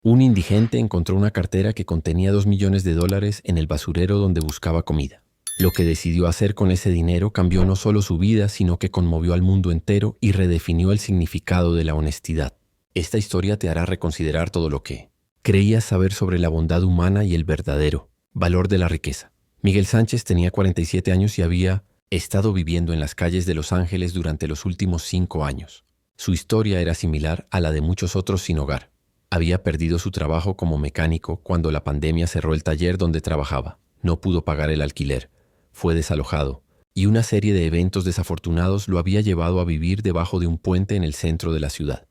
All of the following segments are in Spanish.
Un indigente encontró una cartera que contenía $2 millones en el basurero donde buscaba comida. Lo que decidió hacer con ese dinero cambió no solo su vida, sino que conmovió al mundo entero y redefinió el significado de la honestidad. Esta historia te hará reconsiderar todo lo que creías saber sobre la bondad humana y el verdadero valor de la riqueza. Miguel Sánchez tenía 47 años y había estado viviendo en las calles de Los Ángeles durante los últimos 5 años. Su historia era similar a la de muchos otros sin hogar. Había perdido su trabajo como mecánico cuando la pandemia cerró el taller donde trabajaba. No pudo pagar el alquiler, fue desalojado, y una serie de eventos desafortunados lo había llevado a vivir debajo de un puente en el centro de la ciudad.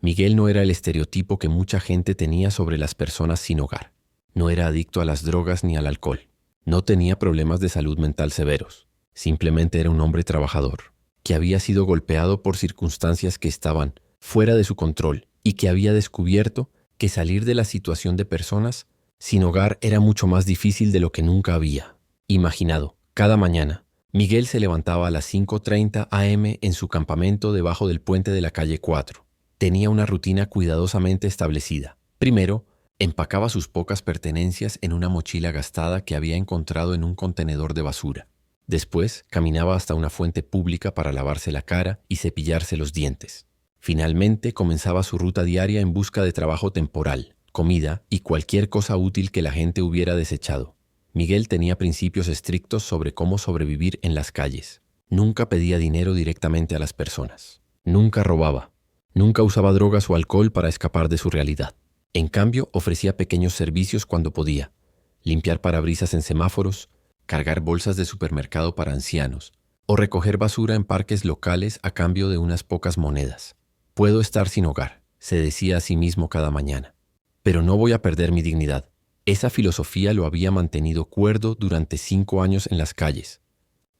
Miguel no era el estereotipo que mucha gente tenía sobre las personas sin hogar. No era adicto a las drogas ni al alcohol. No tenía problemas de salud mental severos. Simplemente era un hombre trabajador, que había sido golpeado por circunstancias que estaban fuera de su control y que había descubierto que salir de la situación de personas sin hogar era mucho más difícil de lo que nunca había imaginado. Cada mañana, Miguel se levantaba a las 5:30 am en su campamento debajo del puente de la calle 4. Tenía una rutina cuidadosamente establecida. Primero, empacaba sus pocas pertenencias en una mochila gastada que había encontrado en un contenedor de basura. Después, caminaba hasta una fuente pública para lavarse la cara y cepillarse los dientes. Finalmente, comenzaba su ruta diaria en busca de trabajo temporal, comida y cualquier cosa útil que la gente hubiera desechado. Miguel tenía principios estrictos sobre cómo sobrevivir en las calles. Nunca pedía dinero directamente a las personas. Nunca robaba. Nunca usaba drogas o alcohol para escapar de su realidad. En cambio, ofrecía pequeños servicios cuando podía. Limpiar parabrisas en semáforos, cargar bolsas de supermercado para ancianos o recoger basura en parques locales a cambio de unas pocas monedas. Puedo estar sin hogar, se decía a sí mismo cada mañana, pero no voy a perder mi dignidad. Esa filosofía lo había mantenido cuerdo durante 5 años en las calles,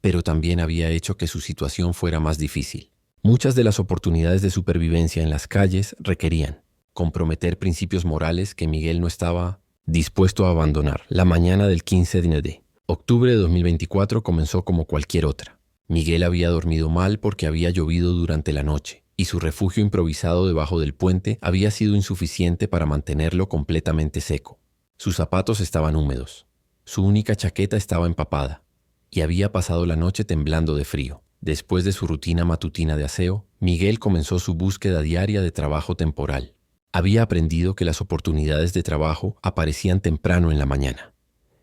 pero también había hecho que su situación fuera más difícil. Muchas de las oportunidades de supervivencia en las calles requerían comprometer principios morales que Miguel no estaba dispuesto a abandonar. La mañana del 15 de octubre de 2024 comenzó como cualquier otra. Miguel había dormido mal porque había llovido durante la noche, y su refugio improvisado debajo del puente había sido insuficiente para mantenerlo completamente seco. Sus zapatos estaban húmedos, su única chaqueta estaba empapada, y había pasado la noche temblando de frío. Después de su rutina matutina de aseo, Miguel comenzó su búsqueda diaria de trabajo temporal. Había aprendido que las oportunidades de trabajo aparecían temprano en la mañana.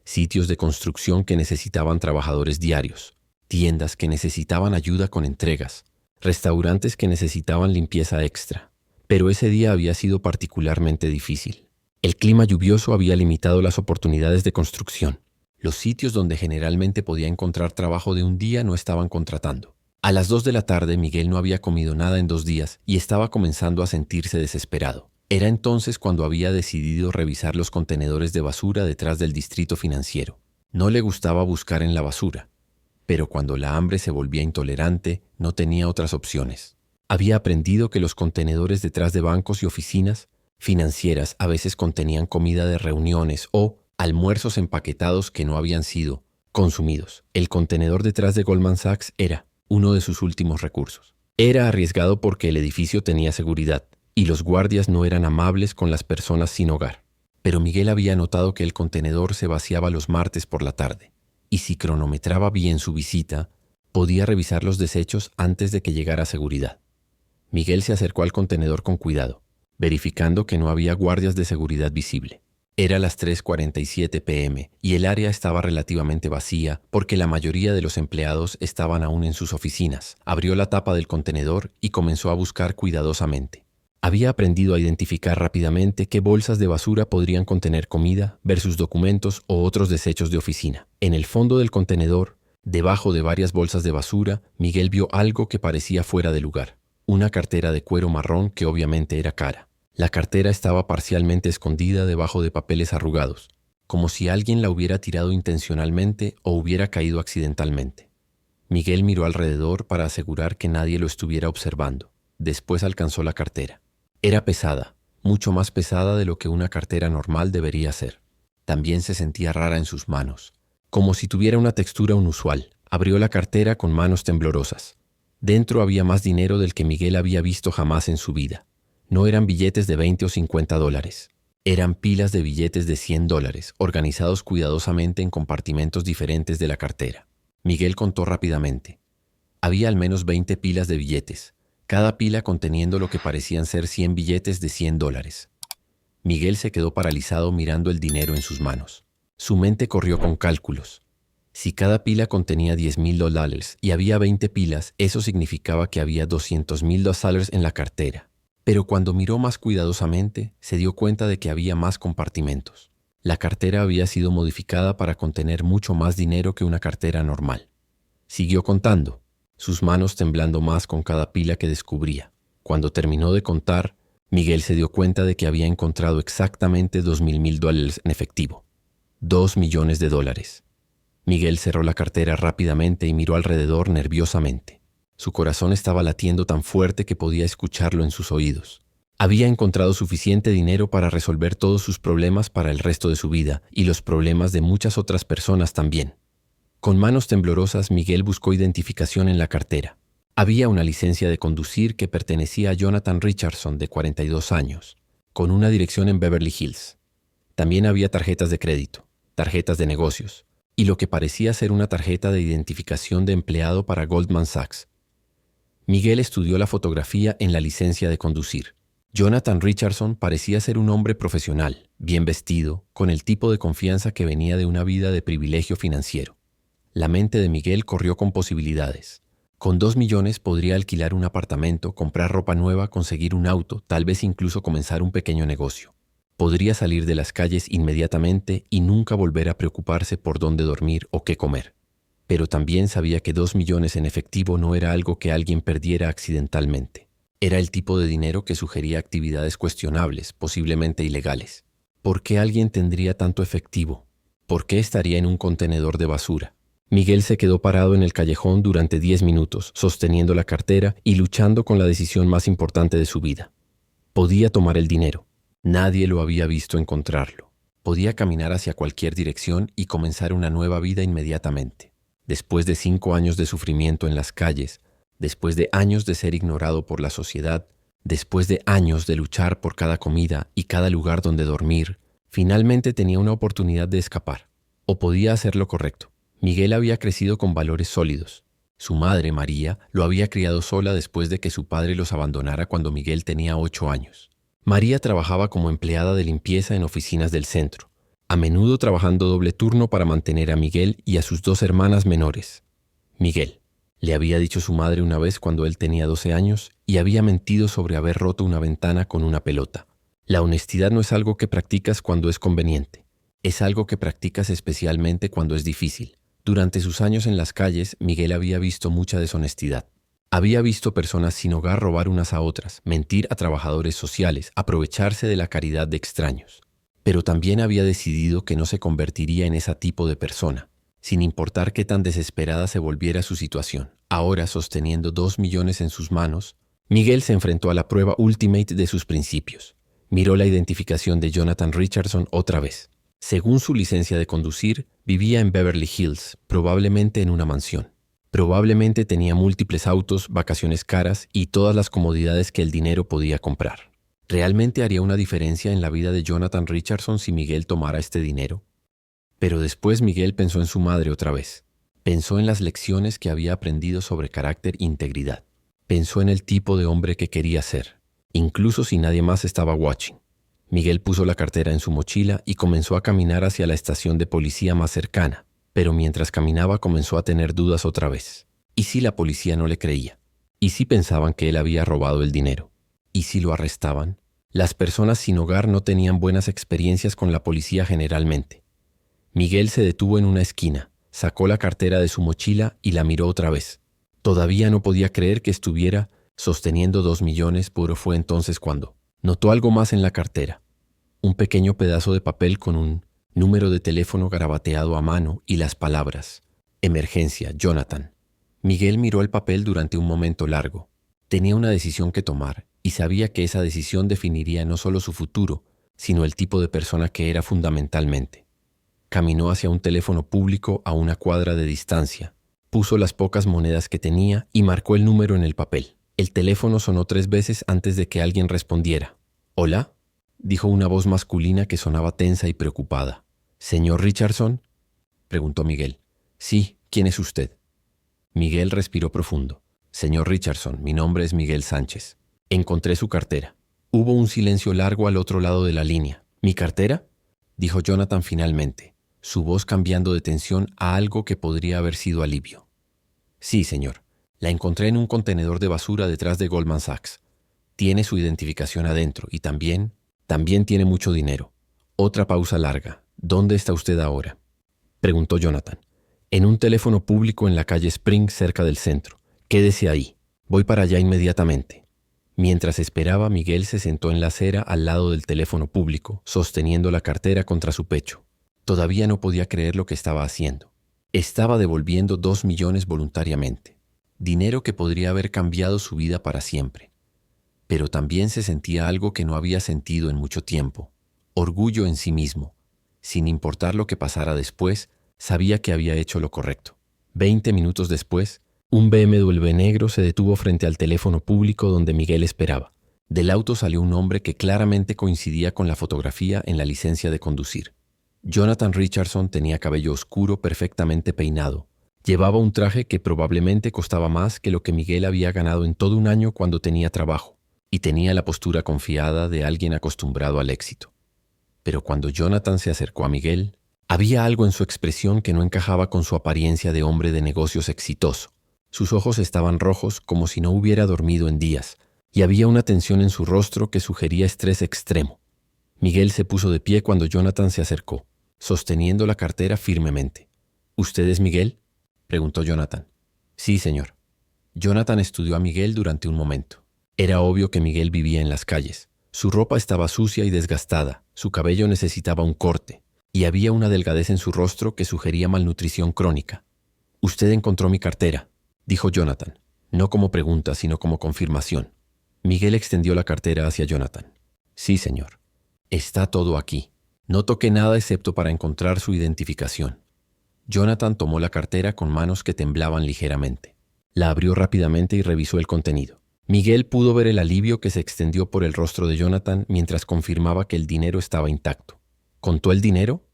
Sitios de construcción que necesitaban trabajadores diarios, tiendas que necesitaban ayuda con entregas, restaurantes que necesitaban limpieza extra. Pero ese día había sido particularmente difícil. El clima lluvioso había limitado las oportunidades de construcción. Los sitios donde generalmente podía encontrar trabajo de un día no estaban contratando. A las 2 de la tarde, Miguel no había comido nada en 2 días y estaba comenzando a sentirse desesperado. Era entonces cuando había decidido revisar los contenedores de basura detrás del distrito financiero. No le gustaba buscar en la basura, pero cuando la hambre se volvía intolerante, no tenía otras opciones. Había aprendido que los contenedores detrás de bancos y oficinas financieras a veces contenían comida de reuniones o almuerzos empaquetados que no habían sido consumidos. El contenedor detrás de Goldman Sachs era uno de sus últimos recursos. Era arriesgado porque el edificio tenía seguridad y los guardias no eran amables con las personas sin hogar. Pero Miguel había notado que el contenedor se vaciaba los martes por la tarde, y si cronometraba bien su visita, podía revisar los desechos antes de que llegara a seguridad. Miguel se acercó al contenedor con cuidado, verificando que no había guardias de seguridad visible. Era las 3:47 p.m. y el área estaba relativamente vacía porque la mayoría de los empleados estaban aún en sus oficinas. Abrió la tapa del contenedor y comenzó a buscar cuidadosamente. Había aprendido a identificar rápidamente qué bolsas de basura podrían contener comida versus documentos o otros desechos de oficina. En el fondo del contenedor, debajo de varias bolsas de basura, Miguel vio algo que parecía fuera de lugar. Una cartera de cuero marrón que obviamente era cara. La cartera estaba parcialmente escondida debajo de papeles arrugados, como si alguien la hubiera tirado intencionalmente o hubiera caído accidentalmente. Miguel miró alrededor para asegurar que nadie lo estuviera observando. Después alcanzó la cartera. Era pesada, mucho más pesada de lo que una cartera normal debería ser. También se sentía rara en sus manos, como si tuviera una textura inusual. Abrió la cartera con manos temblorosas. Dentro había más dinero del que Miguel había visto jamás en su vida. No eran billetes de $20 o $50. Eran pilas de billetes de $100, organizados cuidadosamente en compartimentos diferentes de la cartera. Miguel contó rápidamente. Había al menos 20 pilas de billetes, cada pila conteniendo lo que parecían ser 100 billetes de $100. Miguel se quedó paralizado mirando el dinero en sus manos. Su mente corrió con cálculos. Si cada pila contenía $10,000 y había 20 pilas, eso significaba que había $200,000 en la cartera. Pero cuando miró más cuidadosamente, se dio cuenta de que había más compartimentos. La cartera había sido modificada para contener mucho más dinero que una cartera normal. Siguió contando, sus manos temblando más con cada pila que descubría. Cuando terminó de contar, Miguel se dio cuenta de que había encontrado exactamente $2,000,000 en efectivo. $2 millones. Miguel cerró la cartera rápidamente y miró alrededor nerviosamente. Su corazón estaba latiendo tan fuerte que podía escucharlo en sus oídos. Había encontrado suficiente dinero para resolver todos sus problemas para el resto de su vida y los problemas de muchas otras personas también. Con manos temblorosas, Miguel buscó identificación en la cartera. Había una licencia de conducir que pertenecía a Jonathan Richardson, de 42 años, con una dirección en Beverly Hills. También había tarjetas de crédito, tarjetas de negocios, y lo que parecía ser una tarjeta de identificación de empleado para Goldman Sachs. Miguel estudió la fotografía en la licencia de conducir. Jonathan Richardson parecía ser un hombre profesional, bien vestido, con el tipo de confianza que venía de una vida de privilegio financiero. La mente de Miguel corrió con posibilidades. Con 2 millones podría alquilar un apartamento, comprar ropa nueva, conseguir un auto, tal vez incluso comenzar un pequeño negocio. Podría salir de las calles inmediatamente y nunca volver a preocuparse por dónde dormir o qué comer. Pero también sabía que 2 millones en efectivo no era algo que alguien perdiera accidentalmente. Era el tipo de dinero que sugería actividades cuestionables, posiblemente ilegales. ¿Por qué alguien tendría tanto efectivo? ¿Por qué estaría en un contenedor de basura? Miguel se quedó parado en el callejón durante 10 minutos, sosteniendo la cartera y luchando con la decisión más importante de su vida. Podía tomar el dinero. Nadie lo había visto encontrarlo. Podía caminar hacia cualquier dirección y comenzar una nueva vida inmediatamente. Después de 5 años de sufrimiento en las calles, después de años de ser ignorado por la sociedad, después de años de luchar por cada comida y cada lugar donde dormir, finalmente tenía una oportunidad de escapar. O podía hacer lo correcto. Miguel había crecido con valores sólidos. Su madre, María, lo había criado sola después de que su padre los abandonara cuando Miguel tenía 8 años. María trabajaba como empleada de limpieza en oficinas del centro, a menudo trabajando doble turno para mantener a Miguel y a sus 2 hermanas menores. Miguel, le había dicho su madre una vez cuando él tenía 12 años y había mentido sobre haber roto una ventana con una pelota. La honestidad no es algo que practicas cuando es conveniente, es algo que practicas especialmente cuando es difícil. Durante sus años en las calles, Miguel había visto mucha deshonestidad. Había visto personas sin hogar robar unas a otras, mentir a trabajadores sociales, aprovecharse de la caridad de extraños. Pero también había decidido que no se convertiría en ese tipo de persona, sin importar qué tan desesperada se volviera su situación. Ahora, sosteniendo 2 millones en sus manos, Miguel se enfrentó a la prueba ultimate de sus principios. Miró la identificación de Jonathan Richardson otra vez. Según su licencia de conducir, vivía en Beverly Hills, probablemente en una mansión. Probablemente tenía múltiples autos, vacaciones caras y todas las comodidades que el dinero podía comprar. ¿Realmente haría una diferencia en la vida de Jonathan Richardson si Miguel tomara este dinero? Pero después Miguel pensó en su madre otra vez. Pensó en las lecciones que había aprendido sobre carácter e integridad. Pensó en el tipo de hombre que quería ser, incluso si nadie más estaba watching. Miguel puso la cartera en su mochila y comenzó a caminar hacia la estación de policía más cercana, pero mientras caminaba comenzó a tener dudas otra vez. ¿Y si la policía no le creía? ¿Y si pensaban que él había robado el dinero? ¿Y si lo arrestaban? Las personas sin hogar no tenían buenas experiencias con la policía generalmente. Miguel se detuvo en una esquina, sacó la cartera de su mochila y la miró otra vez. Todavía no podía creer que estuviera sosteniendo 2 millones, pero fue entonces cuando notó algo más en la cartera. Un pequeño pedazo de papel con un número de teléfono garabateado a mano y las palabras: Emergencia, Jonathan. Miguel miró el papel durante un momento largo. Tenía una decisión que tomar y sabía que esa decisión definiría no solo su futuro, sino el tipo de persona que era fundamentalmente. Caminó hacia un teléfono público a una cuadra de distancia, puso las pocas monedas que tenía y marcó el número en el papel. El teléfono sonó 3 veces antes de que alguien respondiera. ¿Hola? dijo una voz masculina que sonaba tensa y preocupada. ¿Señor Richardson?, preguntó Miguel. Sí, ¿quién es usted? Miguel respiró profundo. Señor Richardson, mi nombre es Miguel Sánchez. Encontré su cartera. Hubo un silencio largo al otro lado de la línea. ¿Mi cartera?, dijo Jonathan finalmente, su voz cambiando de tensión a algo que podría haber sido alivio. Sí, señor. La encontré en un contenedor de basura detrás de Goldman Sachs. Tiene su identificación adentro y también tiene mucho dinero. Otra pausa larga. ¿Dónde está usted ahora?, preguntó Jonathan. En un teléfono público en la calle Spring, cerca del centro. Quédese ahí. Voy para allá inmediatamente. Mientras esperaba, Miguel se sentó en la acera al lado del teléfono público, sosteniendo la cartera contra su pecho. Todavía no podía creer lo que estaba haciendo. Estaba devolviendo 2 millones voluntariamente. Dinero que podría haber cambiado su vida para siempre. Pero también se sentía algo que no había sentido en mucho tiempo. Orgullo en sí mismo. Sin importar lo que pasara después, sabía que había hecho lo correcto. 20 minutos después, un BMW negro se detuvo frente al teléfono público donde Miguel esperaba. Del auto salió un hombre que claramente coincidía con la fotografía en la licencia de conducir. Jonathan Richardson tenía cabello oscuro perfectamente peinado. Llevaba un traje que probablemente costaba más que lo que Miguel había ganado en todo un año cuando tenía trabajo, y tenía la postura confiada de alguien acostumbrado al éxito. Pero cuando Jonathan se acercó a Miguel, había algo en su expresión que no encajaba con su apariencia de hombre de negocios exitoso. Sus ojos estaban rojos como si no hubiera dormido en días, y había una tensión en su rostro que sugería estrés extremo. Miguel se puso de pie cuando Jonathan se acercó, sosteniendo la cartera firmemente. ¿Usted es Miguel?, preguntó Jonathan. Sí, señor. Jonathan estudió a Miguel durante un momento. Era obvio que Miguel vivía en las calles. Su ropa estaba sucia y desgastada, su cabello necesitaba un corte, y había una delgadez en su rostro que sugería malnutrición crónica. «Usted encontró mi cartera», dijo Jonathan, no como pregunta, sino como confirmación. Miguel extendió la cartera hacia Jonathan. «Sí, señor. Está todo aquí. No toqué nada excepto para encontrar su identificación». Jonathan tomó la cartera con manos que temblaban ligeramente. La abrió rápidamente y revisó el contenido. Miguel pudo ver el alivio que se extendió por el rostro de Jonathan mientras confirmaba que el dinero estaba intacto. ¿Contó el dinero?,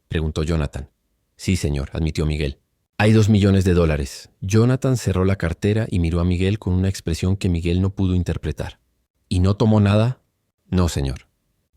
preguntó Jonathan. Sí, señor, admitió Miguel. Hay 2 millones de dólares. Jonathan cerró la cartera y miró a Miguel con una expresión que Miguel no pudo interpretar. ¿Y no tomó nada? No, señor.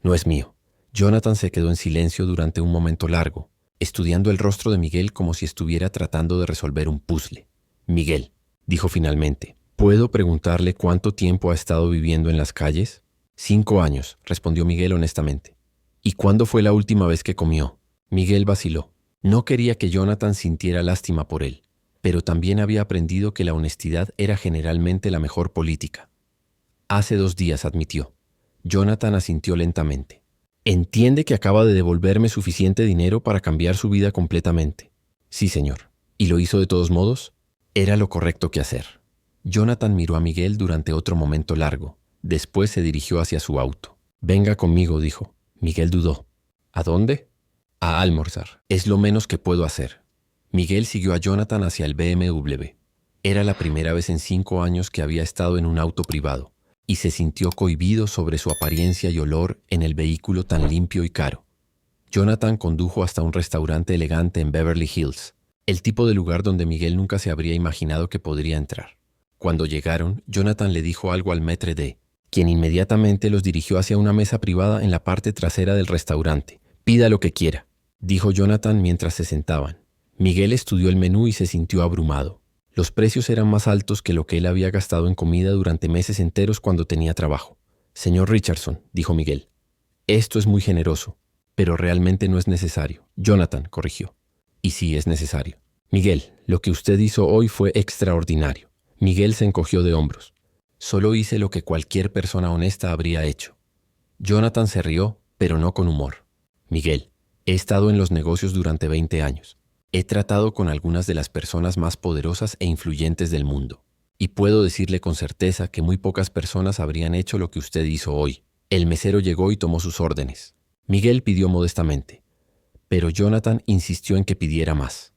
No es mío. Jonathan se quedó en silencio durante un momento largo, estudiando el rostro de Miguel como si estuviera tratando de resolver un puzzle. Miguel, dijo finalmente, ¿puedo preguntarle cuánto tiempo ha estado viviendo en las calles? 5 años, respondió Miguel honestamente. ¿Y cuándo fue la última vez que comió? Miguel vaciló. No quería que Jonathan sintiera lástima por él, pero también había aprendido que la honestidad era generalmente la mejor política. Hace 2 días, admitió. Jonathan asintió lentamente. ¿Entiende que acaba de devolverme suficiente dinero para cambiar su vida completamente? Sí, señor. ¿Y lo hizo de todos modos? Era lo correcto que hacer. Jonathan miró a Miguel durante otro momento largo. Después se dirigió hacia su auto. Venga conmigo, dijo. Miguel dudó. ¿A dónde? A almorzar. Es lo menos que puedo hacer. Miguel siguió a Jonathan hacia el BMW. Era la primera vez en 5 años que había estado en un auto privado, y se sintió cohibido sobre su apariencia y olor en el vehículo tan limpio y caro. Jonathan condujo hasta un restaurante elegante en Beverly Hills, el tipo de lugar donde Miguel nunca se habría imaginado que podría entrar. Cuando llegaron, Jonathan le dijo algo al maître d', quien inmediatamente los dirigió hacia una mesa privada en la parte trasera del restaurante. «Pida lo que quiera», dijo Jonathan mientras se sentaban. Miguel estudió el menú y se sintió abrumado. Los precios eran más altos que lo que él había gastado en comida durante meses enteros cuando tenía trabajo. «Señor Richardson», dijo Miguel, «esto es muy generoso, pero realmente no es necesario». Jonathan corrigió. «Y sí es necesario». «Miguel, lo que usted hizo hoy fue extraordinario». Miguel se encogió de hombros. «Solo hice lo que cualquier persona honesta habría hecho». Jonathan se rió, pero no con humor. «Miguel, he estado en los negocios durante 20 años. He tratado con algunas de las personas más poderosas e influyentes del mundo. Y puedo decirle con certeza que muy pocas personas habrían hecho lo que usted hizo hoy». El mesero llegó y tomó sus órdenes. Miguel pidió modestamente, pero Jonathan insistió en que pidiera más.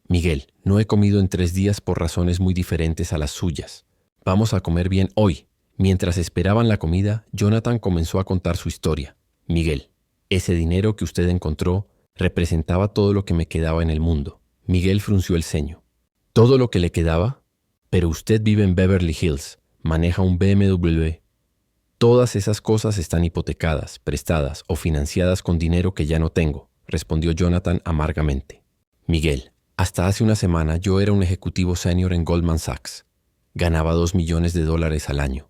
«Miguel, no he comido en 3 días por razones muy diferentes a las suyas. Vamos a comer bien hoy». Mientras esperaban la comida, Jonathan comenzó a contar su historia. Miguel, ese dinero que usted encontró representaba todo lo que me quedaba en el mundo. Miguel frunció el ceño. ¿Todo lo que le quedaba? Pero usted vive en Beverly Hills, maneja un BMW. Todas esas cosas están hipotecadas, prestadas o financiadas con dinero que ya no tengo, respondió Jonathan amargamente. Miguel, hasta hace una semana yo era un ejecutivo senior en Goldman Sachs. Ganaba $2 millones al año.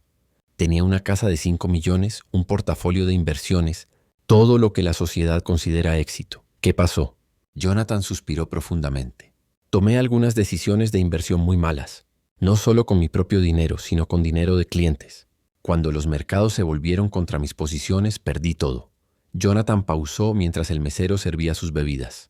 Tenía una casa de 5 millones, un portafolio de inversiones, todo lo que la sociedad considera éxito. ¿Qué pasó? Jonathan suspiró profundamente. Tomé algunas decisiones de inversión muy malas, no solo con mi propio dinero, sino con dinero de clientes. Cuando los mercados se volvieron contra mis posiciones, perdí todo. Jonathan pausó mientras el mesero servía sus bebidas.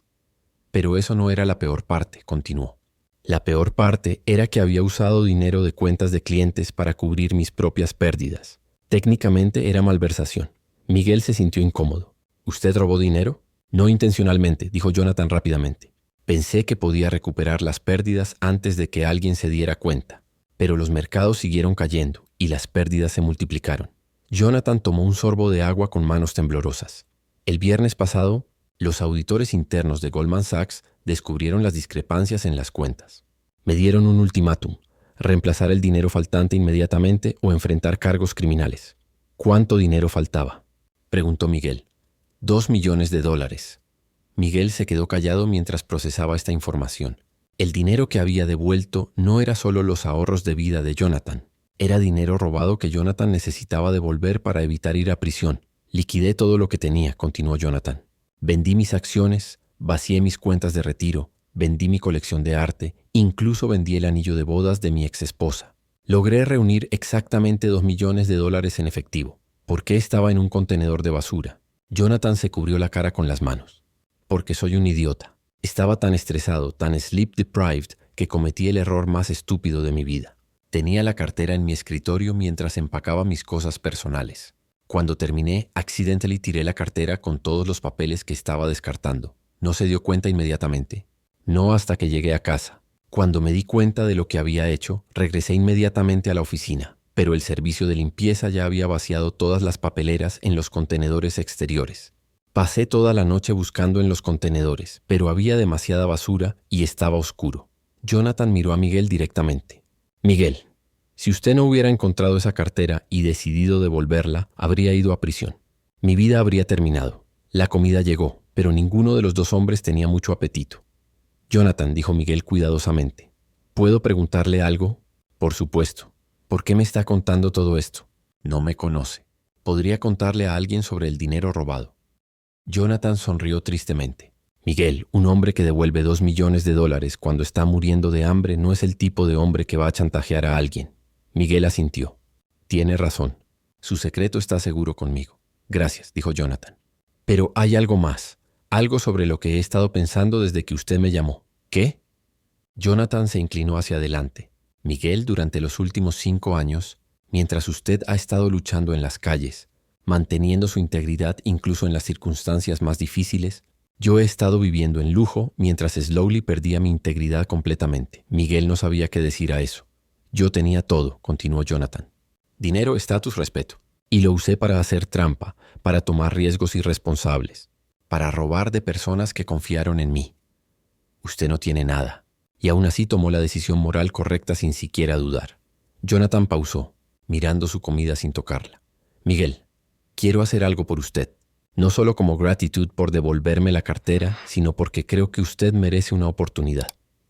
Pero eso no era la peor parte, continuó. La peor parte era que había usado dinero de cuentas de clientes para cubrir mis propias pérdidas. Técnicamente era malversación. Miguel se sintió incómodo. ¿Usted robó dinero? No intencionalmente, dijo Jonathan rápidamente. Pensé que podía recuperar las pérdidas antes de que alguien se diera cuenta. Pero los mercados siguieron cayendo y las pérdidas se multiplicaron. Jonathan tomó un sorbo de agua con manos temblorosas. El viernes pasado, los auditores internos de Goldman Sachs descubrieron las discrepancias en las cuentas. Me dieron un ultimátum: reemplazar el dinero faltante inmediatamente o enfrentar cargos criminales. ¿Cuánto dinero faltaba?, preguntó Miguel. $2 millones. Miguel se quedó callado mientras procesaba esta información. El dinero que había devuelto no era solo los ahorros de vida de Jonathan. Era dinero robado que Jonathan necesitaba devolver para evitar ir a prisión. Liquidé todo lo que tenía, continuó Jonathan. Vendí mis acciones, vacié mis cuentas de retiro, vendí mi colección de arte, incluso vendí el anillo de bodas de mi exesposa. Logré reunir exactamente $2 millones en efectivo. ¿Por qué estaba en un contenedor de basura? Jonathan se cubrió la cara con las manos. Porque soy un idiota. Estaba tan estresado, tan sleep deprived, que cometí el error más estúpido de mi vida. Tenía la cartera en mi escritorio mientras empacaba mis cosas personales. Cuando terminé, accidentally tiré la cartera con todos los papeles que estaba descartando. No se dio cuenta inmediatamente. No hasta que llegué a casa. Cuando me di cuenta de lo que había hecho, regresé inmediatamente a la oficina, pero el servicio de limpieza ya había vaciado todas las papeleras en los contenedores exteriores. Pasé toda la noche buscando en los contenedores, pero había demasiada basura y estaba oscuro. Jonathan miró a Miguel directamente. Miguel, si usted no hubiera encontrado esa cartera y decidido devolverla, habría ido a prisión. Mi vida habría terminado. La comida llegó, pero ninguno de los dos hombres tenía mucho apetito. Jonathan, dijo Miguel cuidadosamente, ¿puedo preguntarle algo? Por supuesto. ¿Por qué me está contando todo esto? No me conoce. Podría contarle a alguien sobre el dinero robado. Jonathan sonrió tristemente. Miguel, un hombre que devuelve $2 millones cuando está muriendo de hambre no es el tipo de hombre que va a chantajear a alguien. Miguel asintió. Tiene razón. Su secreto está seguro conmigo. Gracias, dijo Jonathan. Pero hay algo más. Algo sobre lo que he estado pensando desde que usted me llamó. ¿Qué? Jonathan se inclinó hacia adelante. Miguel, durante los últimos 5 años, mientras usted ha estado luchando en las calles, manteniendo su integridad incluso en las circunstancias más difíciles, yo he estado viviendo en lujo mientras Slowly perdía mi integridad completamente. Miguel no sabía qué decir a eso. Yo tenía todo, continuó Jonathan. Dinero, estatus, respeto. Y lo usé para hacer trampa, para tomar riesgos irresponsables, para robar de personas que confiaron en mí. Usted no tiene nada. Y aún así tomó la decisión moral correcta sin siquiera dudar. Jonathan pausó, mirando su comida sin tocarla. Miguel, quiero hacer algo por usted. No solo como gratitud por devolverme la cartera, sino porque creo que usted merece una oportunidad.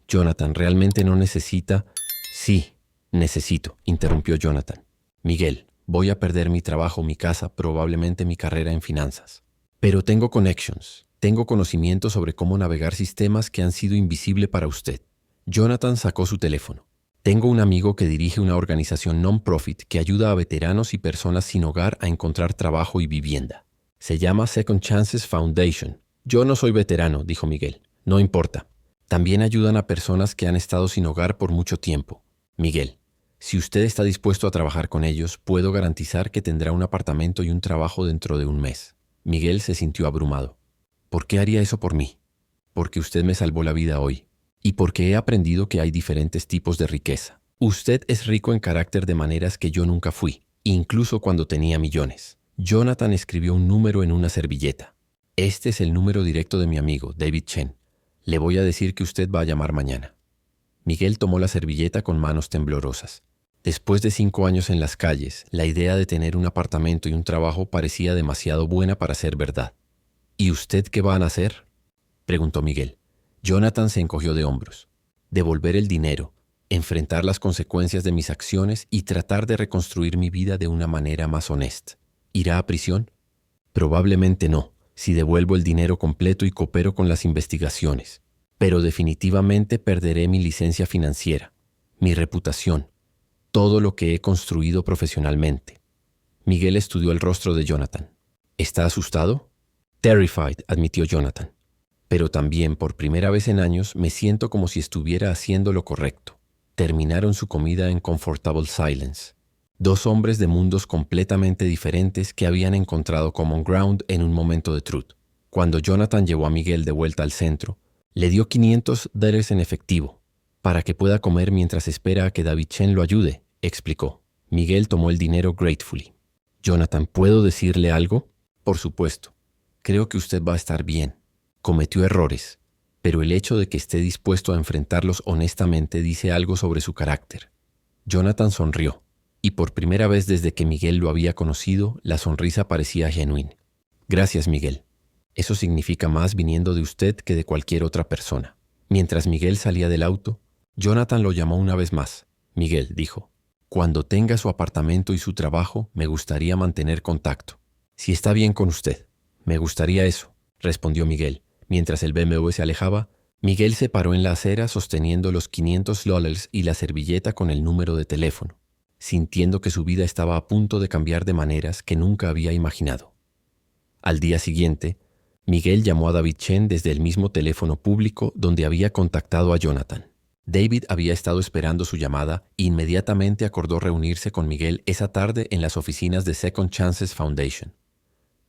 Jonathan, ¿realmente no necesita? Sí, necesito, interrumpió Jonathan. Miguel, voy a perder mi trabajo, mi casa, probablemente mi carrera en finanzas. Pero tengo connections, tengo conocimiento sobre cómo navegar sistemas que han sido invisibles para usted. Jonathan sacó su teléfono. Tengo un amigo que dirige una organización non-profit que ayuda a veteranos y personas sin hogar a encontrar trabajo y vivienda. Se llama Second Chances Foundation. Yo no soy veterano, dijo Miguel. No importa. También ayudan a personas que han estado sin hogar por mucho tiempo. Miguel, si usted está dispuesto a trabajar con ellos, puedo garantizar que tendrá un apartamento y un trabajo dentro de un mes. Miguel se sintió abrumado. ¿Por qué haría eso por mí? Porque usted me salvó la vida hoy. Y porque he aprendido que hay diferentes tipos de riqueza. Usted es rico en carácter de maneras que yo nunca fui, incluso cuando tenía millones. Jonathan escribió un número en una servilleta. Este es el número directo de mi amigo, David Chen. Le voy a decir que usted va a llamar mañana. Miguel tomó la servilleta con manos temblorosas. Después de 5 años en las calles, la idea de tener un apartamento y un trabajo parecía demasiado buena para ser verdad. ¿Y usted qué van a hacer?, preguntó Miguel. Jonathan se encogió de hombros. Devolver el dinero, enfrentar las consecuencias de mis acciones y tratar de reconstruir mi vida de una manera más honesta. ¿Irá a prisión? Probablemente no, si devuelvo el dinero completo y coopero con las investigaciones. Pero definitivamente perderé mi licencia financiera, mi reputación, todo lo que he construido profesionalmente. Miguel estudió el rostro de Jonathan. ¿Está asustado? Terrified, admitió Jonathan. Pero también, por primera vez en años, me siento como si estuviera haciendo lo correcto. Terminaron su comida en comfortable silence. 2 hombres de mundos completamente diferentes que habían encontrado common ground en un momento de truth. Cuando Jonathan llevó a Miguel de vuelta al centro, le dio $500 en efectivo, para que pueda comer mientras espera a que David Chen lo ayude, explicó. Miguel tomó el dinero gratefully. Jonathan, ¿puedo decirle algo? Por supuesto. Creo que usted va a estar bien. Cometió errores, pero el hecho de que esté dispuesto a enfrentarlos honestamente dice algo sobre su carácter. Jonathan sonrió. Y por primera vez desde que Miguel lo había conocido, la sonrisa parecía genuina. Gracias, Miguel. Eso significa más viniendo de usted que de cualquier otra persona. Mientras Miguel salía del auto, Jonathan lo llamó una vez más. Miguel dijo, cuando tenga su apartamento y su trabajo, me gustaría mantener contacto. Si está bien con usted. Me gustaría eso, respondió Miguel. Mientras el BMW se alejaba, Miguel se paró en la acera sosteniendo los $500 y la servilleta con el número de teléfono, sintiendo que su vida estaba a punto de cambiar de maneras que nunca había imaginado. Al día siguiente, Miguel llamó a David Chen desde el mismo teléfono público donde había contactado a Jonathan. David había estado esperando su llamada e inmediatamente acordó reunirse con Miguel esa tarde en las oficinas de Second Chances Foundation.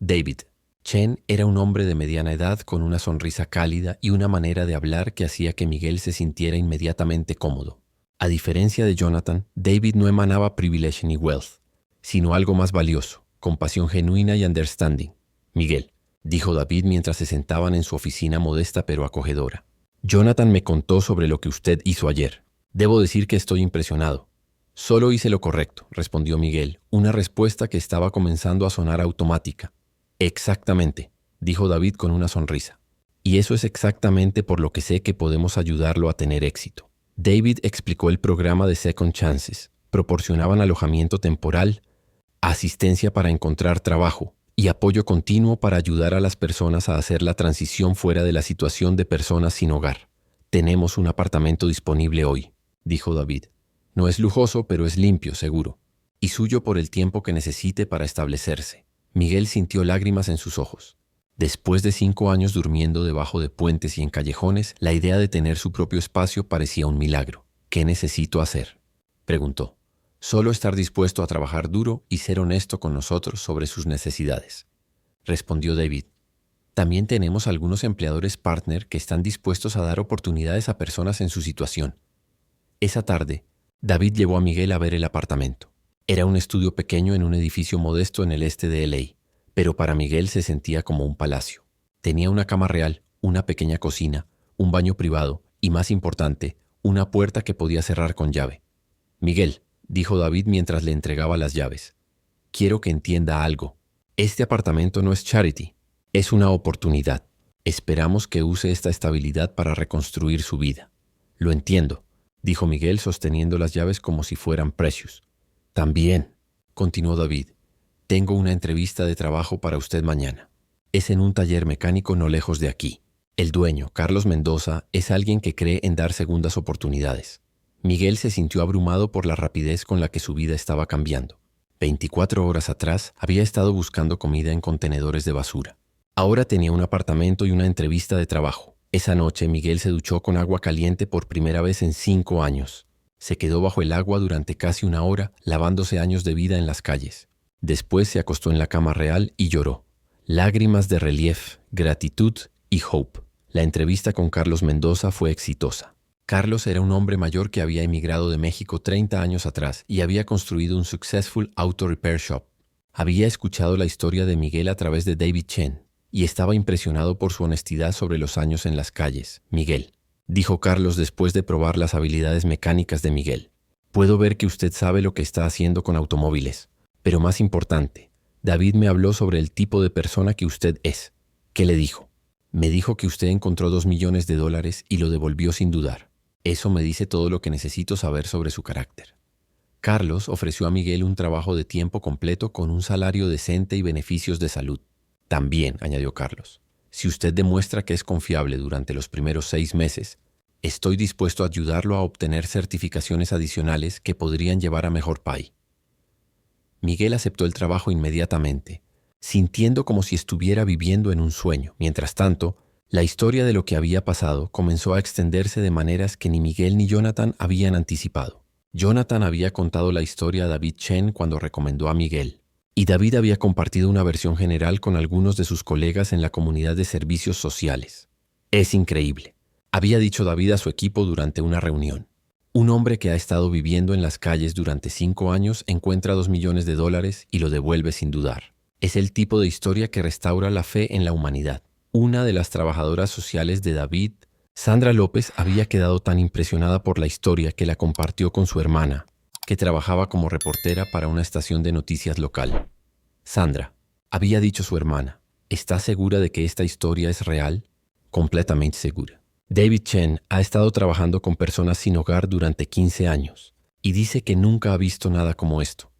David. Chen era un hombre de mediana edad con una sonrisa cálida y una manera de hablar que hacía que Miguel se sintiera inmediatamente cómodo. A diferencia de Jonathan, David no emanaba privilege ni wealth, sino algo más valioso, compasión genuina y understanding. Miguel, dijo David mientras se sentaban en su oficina modesta pero acogedora. Jonathan me contó sobre lo que usted hizo ayer. Debo decir que estoy impresionado. Solo hice lo correcto, respondió Miguel, una respuesta que estaba comenzando a sonar automática. Exactamente, dijo David con una sonrisa. Y eso es exactamente por lo que sé que podemos ayudarlo a tener éxito. David explicó el programa de Second Chances. Proporcionaban alojamiento temporal, asistencia para encontrar trabajo y apoyo continuo para ayudar a las personas a hacer la transición fuera de la situación de personas sin hogar. Tenemos un apartamento disponible hoy, dijo David. No es lujoso, pero es limpio, seguro, y suyo por el tiempo que necesite para establecerse. Miguel sintió lágrimas en sus ojos. Después de 5 años durmiendo debajo de puentes y en callejones, la idea de tener su propio espacio parecía un milagro. ¿Qué necesito hacer?, preguntó. Solo estar dispuesto a trabajar duro y ser honesto con nosotros sobre sus necesidades, respondió David. También tenemos algunos empleadores partner que están dispuestos a dar oportunidades a personas en su situación. Esa tarde, David llevó a Miguel a ver el apartamento. Era un estudio pequeño en un edificio modesto en el este de LA, pero para Miguel se sentía como un palacio. Tenía una cama real, una pequeña cocina, un baño privado y, más importante, una puerta que podía cerrar con llave. Miguel, dijo David mientras le entregaba las llaves, quiero que entienda algo. Este apartamento no es charity, es una oportunidad. Esperamos que use esta estabilidad para reconstruir su vida. Lo entiendo, dijo Miguel sosteniendo las llaves como si fueran precious. También, continuó David, tengo una entrevista de trabajo para usted mañana. Es en un taller mecánico no lejos de aquí. El dueño, Carlos Mendoza, es alguien que cree en dar segundas oportunidades. Miguel se sintió abrumado por la rapidez con la que su vida estaba cambiando. 24 horas atrás había estado buscando comida en contenedores de basura. Ahora tenía un apartamento y una entrevista de trabajo. Esa noche Miguel se duchó con agua caliente por primera vez en 5 años. Se quedó bajo el agua durante casi 1 hora, lavándose años de vida en las calles. Después se acostó en la cama real y lloró. Lágrimas de relief, gratitud y hope. La entrevista con Carlos Mendoza fue exitosa. Carlos era un hombre mayor que había emigrado de México 30 años atrás y había construido un successful auto repair shop. Había escuchado la historia de Miguel a través de David Chen y estaba impresionado por su honestidad sobre los años en las calles. Miguel, dijo Carlos después de probar las habilidades mecánicas de Miguel. Puedo ver que usted sabe lo que está haciendo con automóviles, pero más importante, David me habló sobre el tipo de persona que usted es. ¿Qué le dijo? Me dijo que usted encontró $2 millones y lo devolvió sin dudar. Eso me dice todo lo que necesito saber sobre su carácter. Carlos ofreció a Miguel un trabajo de tiempo completo con un salario decente y beneficios de salud. También, añadió Carlos, si usted demuestra que es confiable durante los primeros 6 meses, estoy dispuesto a ayudarlo a obtener certificaciones adicionales que podrían llevar a mejor pay. Miguel aceptó el trabajo inmediatamente, sintiendo como si estuviera viviendo en un sueño. Mientras tanto, la historia de lo que había pasado comenzó a extenderse de maneras que ni Miguel ni Jonathan habían anticipado. Jonathan había contado la historia a David Chen cuando recomendó a Miguel, y David había compartido una versión general con algunos de sus colegas en la comunidad de servicios sociales. Es increíble, había dicho David a su equipo durante una reunión. Un hombre que ha estado viviendo en las calles durante 5 años encuentra $2 millones y lo devuelve sin dudar. Es el tipo de historia que restaura la fe en la humanidad. Una de las trabajadoras sociales de David, Sandra López, había quedado tan impresionada por la historia que la compartió con su hermana, que trabajaba como reportera para una estación de noticias local. Sandra, había dicho su hermana, ¿está segura de que esta historia es real? Completamente segura. David Chen ha estado trabajando con personas sin hogar durante 15 años y dice que nunca ha visto nada como esto.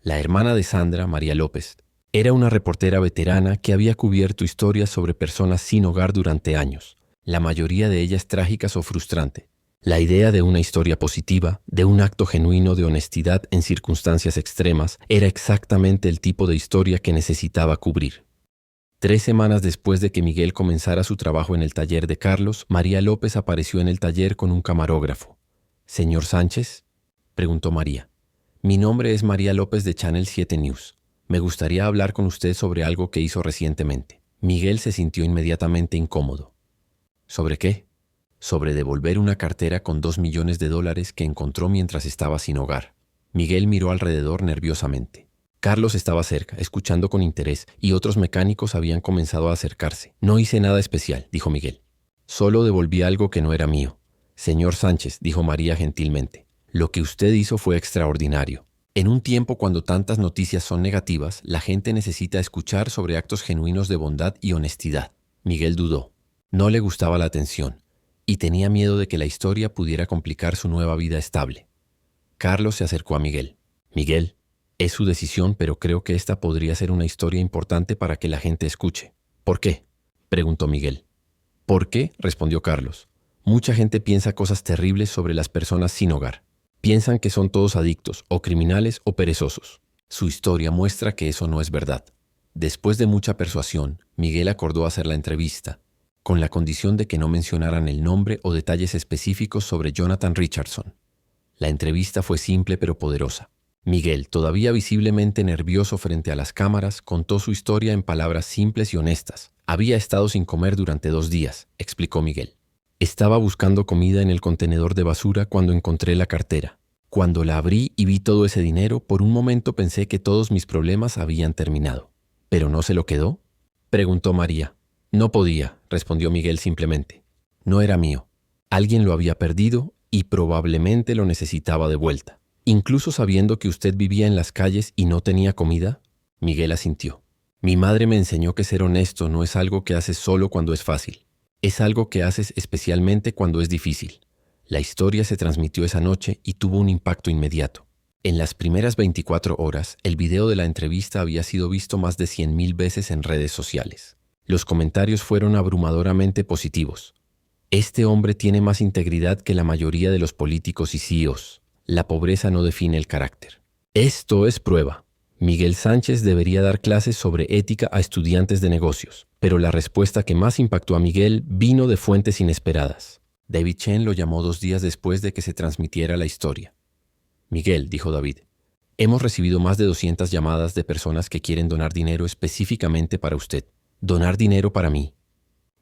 La hermana de Sandra, María López, era una reportera veterana que había cubierto historias sobre personas sin hogar durante años, la mayoría de ellas trágicas o frustrantes. La idea de una historia positiva, de un acto genuino de honestidad en circunstancias extremas, era exactamente el tipo de historia que necesitaba cubrir. 3 semanas después de que Miguel comenzara su trabajo en el taller de Carlos, María López apareció en el taller con un camarógrafo. «¿Señor Sánchez?», preguntó María. «Mi nombre es María López de Channel 7 News. Me gustaría hablar con usted sobre algo que hizo recientemente». Miguel se sintió inmediatamente incómodo. ¿Sobre qué? Sobre devolver una cartera con $2 millones que encontró mientras estaba sin hogar. Miguel miró alrededor nerviosamente. Carlos estaba cerca, escuchando con interés, y otros mecánicos habían comenzado a acercarse. «No hice nada especial», dijo Miguel. «Solo devolví algo que no era mío». «Señor Sánchez», dijo María gentilmente, «lo que usted hizo fue extraordinario. En un tiempo cuando tantas noticias son negativas, la gente necesita escuchar sobre actos genuinos de bondad y honestidad». Miguel dudó. No le gustaba la atención y tenía miedo de que la historia pudiera complicar su nueva vida estable. Carlos se acercó a Miguel. «Miguel, es su decisión, pero creo que esta podría ser una historia importante para que la gente escuche». «¿Por qué?», preguntó Miguel. «¿Por qué?», respondió Carlos. «Mucha gente piensa cosas terribles sobre las personas sin hogar. Piensan que son todos adictos, o criminales, o perezosos. Su historia muestra que eso no es verdad». Después de mucha persuasión, Miguel acordó hacer la entrevista, con la condición de que no mencionaran el nombre o detalles específicos sobre Jonathan Richardson. La entrevista fue simple pero poderosa. Miguel, todavía visiblemente nervioso frente a las cámaras, contó su historia en palabras simples y honestas. «Había estado sin comer durante 2 días», explicó Miguel. «Estaba buscando comida en el contenedor de basura cuando encontré la cartera. Cuando la abrí y vi todo ese dinero, por un momento pensé que todos mis problemas habían terminado». «¿Pero no se lo quedó?», preguntó María. «No podía», respondió Miguel simplemente. «No era mío. Alguien lo había perdido y probablemente lo necesitaba de vuelta». «Incluso sabiendo que usted vivía en las calles y no tenía comida». Miguel asintió. «Mi madre me enseñó que ser honesto no es algo que haces solo cuando es fácil. Es algo que haces especialmente cuando es difícil». La historia se transmitió esa noche y tuvo un impacto inmediato. En las primeras 24 horas, el video de la entrevista había sido visto más de 100,000 veces en redes sociales. Los comentarios fueron abrumadoramente positivos. «Este hombre tiene más integridad que la mayoría de los políticos y CEOs. La pobreza no define el carácter». «Esto es prueba. Miguel Sánchez debería dar clases sobre ética a estudiantes de negocios». Pero la respuesta que más impactó a Miguel vino de fuentes inesperadas. David Chen lo llamó 2 días después de que se transmitiera la historia. «Miguel», dijo David, «hemos recibido más de 200 llamadas de personas que quieren donar dinero específicamente para usted. Donar dinero para mí.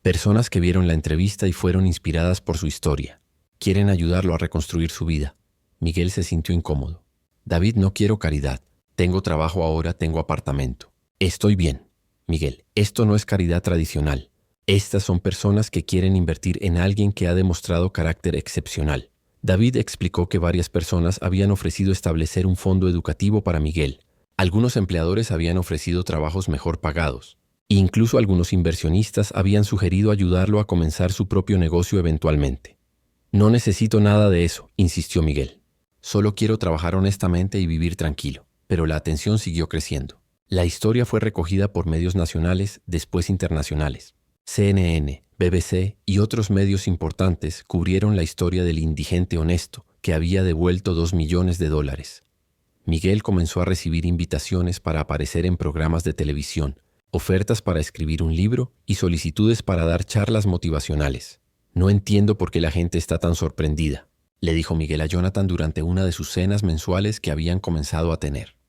Personas que vieron la entrevista y fueron inspiradas por su historia. Quieren ayudarlo a reconstruir su vida». Miguel se sintió incómodo. «David, no quiero caridad. Tengo trabajo ahora, tengo apartamento. Estoy bien. Miguel, esto no es caridad tradicional. Estas son personas que quieren invertir en alguien que ha demostrado carácter excepcional. David explicó que varias personas habían ofrecido establecer un fondo educativo para Miguel. Algunos empleadores habían ofrecido trabajos mejor pagados. Incluso algunos inversionistas habían sugerido ayudarlo a comenzar su propio negocio eventualmente. No necesito nada de eso, insistió Miguel. Solo quiero trabajar honestamente y vivir tranquilo. Pero la atención siguió creciendo. La historia fue recogida por medios nacionales, después internacionales. CNN, BBC y otros medios importantes cubrieron la historia del indigente honesto que había devuelto $2 millones. Miguel comenzó a recibir invitaciones para aparecer en programas de televisión, ofertas para escribir un libro y solicitudes para dar charlas motivacionales. No entiendo por qué la gente está tan sorprendida, le dijo Miguel a Jonathan durante una de sus cenas mensuales que habían comenzado a tener.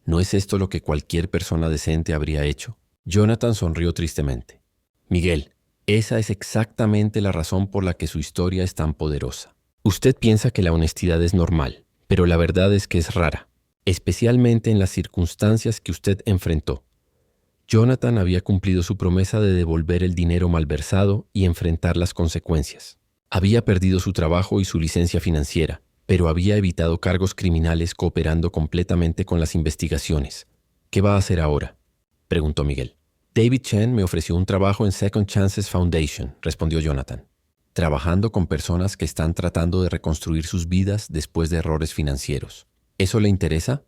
¿No es esto lo que cualquier persona decente habría hecho? Jonathan sonrió tristemente. Miguel, esa es exactamente la razón por la que su historia es tan poderosa. Usted piensa que la honestidad es normal, pero la verdad es que es rara, especialmente en las circunstancias que usted enfrentó. Jonathan había cumplido su promesa de devolver el dinero malversado y enfrentar las consecuencias. Había perdido su trabajo y su licencia financiera, pero había evitado cargos criminales cooperando completamente con las investigaciones. ¿Qué va a hacer ahora?, preguntó Miguel. David Chen me ofreció un trabajo en Second Chances Foundation, respondió Jonathan, trabajando con personas que están tratando de reconstruir sus vidas después de errores financieros. ¿Eso le interesa?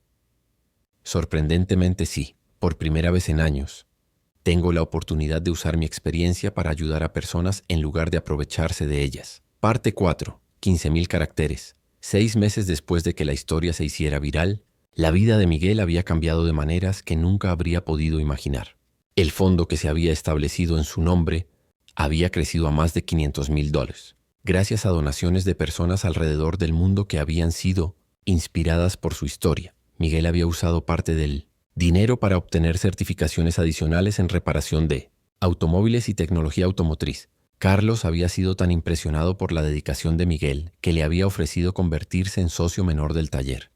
Sorprendentemente sí, por primera vez en años. Tengo la oportunidad de usar mi experiencia para ayudar a personas en lugar de aprovecharse de ellas. Parte 4, 15,000 caracteres. 6 meses después de que la historia se hiciera viral, la vida de Miguel había cambiado de maneras que nunca habría podido imaginar. El fondo que se había establecido en su nombre había crecido a más de $500,000, gracias a donaciones de personas alrededor del mundo que habían sido inspiradas por su historia. Miguel había usado parte del dinero para obtener certificaciones adicionales en reparación de automóviles y tecnología automotriz. Carlos había sido tan impresionado por la dedicación de Miguel que le había ofrecido convertirse en socio menor del taller.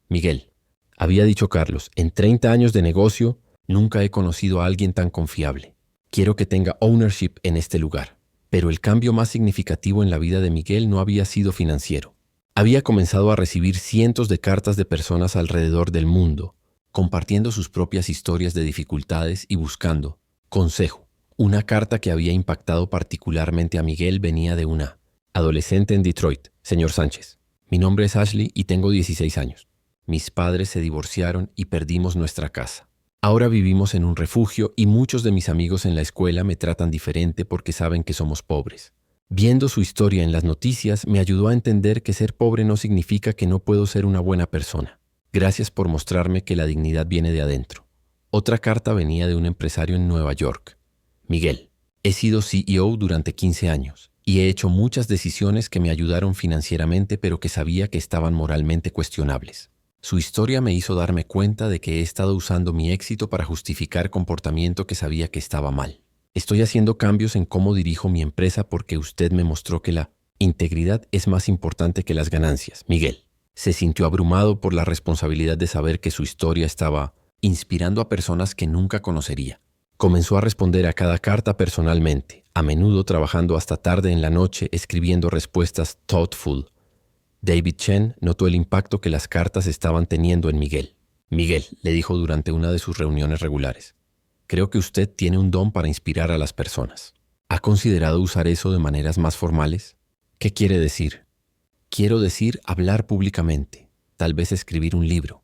Miguel, había dicho Carlos, en 30 años de negocio, nunca he conocido a alguien tan confiable. Quiero que tenga ownership en este lugar. Pero el cambio más significativo en la vida de Miguel no había sido financiero. Había comenzado a recibir cientos de cartas de personas alrededor del mundo, compartiendo sus propias historias de dificultades y buscando consejo. Una carta que había impactado particularmente a Miguel venía de una adolescente en Detroit. Señor Sánchez, mi nombre es Ashley y tengo 16 años. Mis padres se divorciaron y perdimos nuestra casa. Ahora vivimos en un refugio y muchos de mis amigos en la escuela me tratan diferente porque saben que somos pobres. Viendo su historia en las noticias me ayudó a entender que ser pobre no significa que no puedo ser una buena persona. Gracias por mostrarme que la dignidad viene de adentro. Otra carta venía de un empresario en Nueva York. Miguel, he sido CEO durante 15 años y he hecho muchas decisiones que me ayudaron financieramente pero que sabía que estaban moralmente cuestionables. Su historia me hizo darme cuenta de que he estado usando mi éxito para justificar comportamiento que sabía que estaba mal. Estoy haciendo cambios en cómo dirijo mi empresa porque usted me mostró que la integridad es más importante que las ganancias. Miguel se sintió abrumado por la responsabilidad de saber que su historia estaba inspirando a personas que nunca conocería. Comenzó a responder a cada carta personalmente, a menudo trabajando hasta tarde en la noche escribiendo respuestas thoughtful. David Chen notó el impacto que las cartas estaban teniendo en Miguel. Miguel, le dijo durante una de sus reuniones regulares, creo que usted tiene un don para inspirar a las personas. ¿Ha considerado usar eso de maneras más formales? ¿Qué quiere decir? Quiero decir hablar públicamente, tal vez escribir un libro,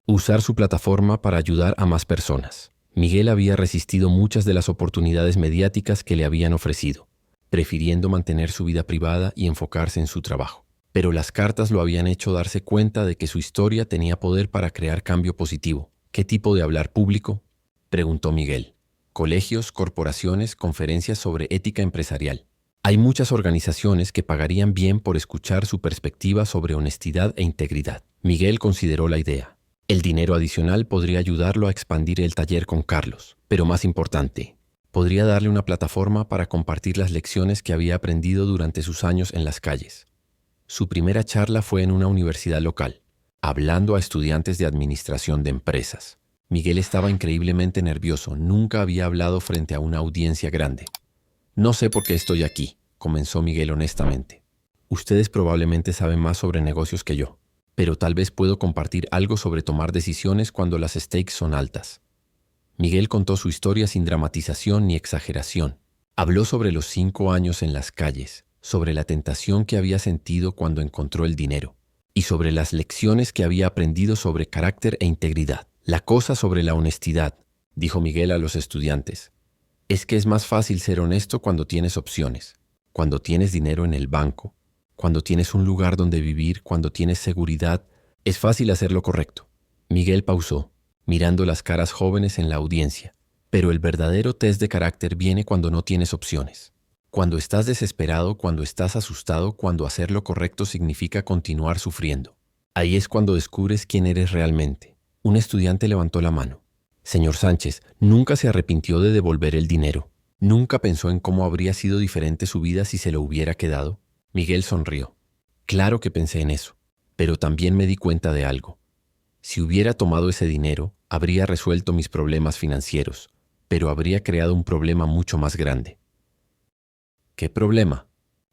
usar su plataforma para ayudar a más personas. Miguel había resistido muchas de las oportunidades mediáticas que le habían ofrecido, prefiriendo mantener su vida privada y enfocarse en su trabajo. Pero las cartas lo habían hecho darse cuenta de que su historia tenía poder para crear cambio positivo. ¿Qué tipo de hablar público?, preguntó Miguel. Colegios, corporaciones, conferencias sobre ética empresarial. Hay muchas organizaciones que pagarían bien por escuchar su perspectiva sobre honestidad e integridad. Miguel consideró la idea. El dinero adicional podría ayudarlo a expandir el taller con Carlos, pero más importante, podría darle una plataforma para compartir las lecciones que había aprendido durante sus años en las calles. Su primera charla fue en una universidad local. hablando a estudiantes de administración de empresas. Miguel estaba increíblemente nervioso, nunca había hablado frente a una audiencia grande. No sé por qué estoy aquí, comenzó Miguel honestamente. Ustedes probablemente saben más sobre negocios que yo, pero tal vez puedo compartir algo sobre tomar decisiones cuando las stakes son altas. Miguel contó su historia sin dramatización ni exageración. Habló sobre los 5 años en las calles, sobre la tentación que había sentido cuando encontró el dinero, y sobre las lecciones que había aprendido sobre carácter e integridad. La cosa sobre la honestidad, dijo Miguel a los estudiantes, es que es más fácil ser honesto cuando tienes opciones, cuando tienes dinero en el banco, cuando tienes un lugar donde vivir, cuando tienes seguridad, es fácil hacer lo correcto. Miguel pausó, mirando las caras jóvenes en la audiencia. Pero el verdadero test de carácter viene cuando no tienes opciones. Cuando estás desesperado, cuando estás asustado, cuando hacer lo correcto significa continuar sufriendo. Ahí es cuando descubres quién eres realmente. Un estudiante levantó la mano. Señor Sánchez, ¿nunca se arrepintió de devolver el dinero? ¿Nunca pensó en cómo habría sido diferente su vida si se lo hubiera quedado? Miguel sonrió. Claro que pensé en eso, pero también me di cuenta de algo. Si hubiera tomado ese dinero, habría resuelto mis problemas financieros, pero habría creado un problema mucho más grande. ¿Qué problema?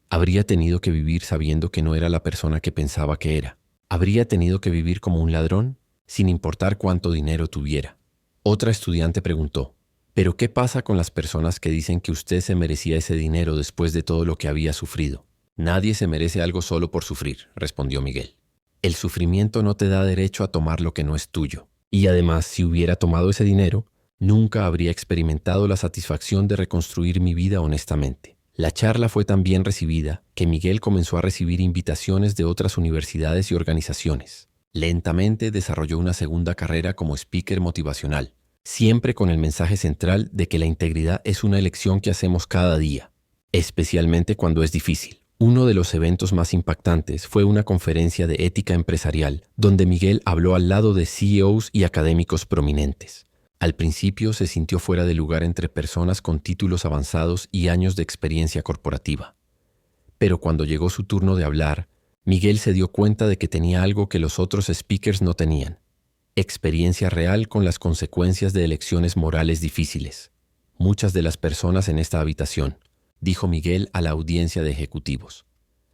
Habría tenido que vivir sabiendo que no era la persona que pensaba que era. Habría tenido que vivir como un ladrón, sin importar cuánto dinero tuviera. Otra estudiante preguntó, ¿pero qué pasa con las personas que dicen que usted se merecía ese dinero después de todo lo que había sufrido? Nadie se merece algo solo por sufrir, respondió Miguel. El sufrimiento no te da derecho a tomar lo que no es tuyo. Y además, si hubiera tomado ese dinero, nunca habría experimentado la satisfacción de reconstruir mi vida honestamente. La charla fue tan bien recibida que Miguel comenzó a recibir invitaciones de otras universidades y organizaciones. Lentamente desarrolló una segunda carrera como speaker motivacional, siempre con el mensaje central de que la integridad es una elección que hacemos cada día, especialmente cuando es difícil. Uno de los eventos más impactantes fue una conferencia de ética empresarial, donde Miguel habló al lado de CEOs y académicos prominentes. Al principio se sintió fuera de lugar entre personas con títulos avanzados y años de experiencia corporativa. Pero cuando llegó su turno de hablar, Miguel se dio cuenta de que tenía algo que los otros speakers no tenían: experiencia real con las consecuencias de elecciones morales difíciles. Muchas de las personas en esta habitación, dijo Miguel a la audiencia de ejecutivos,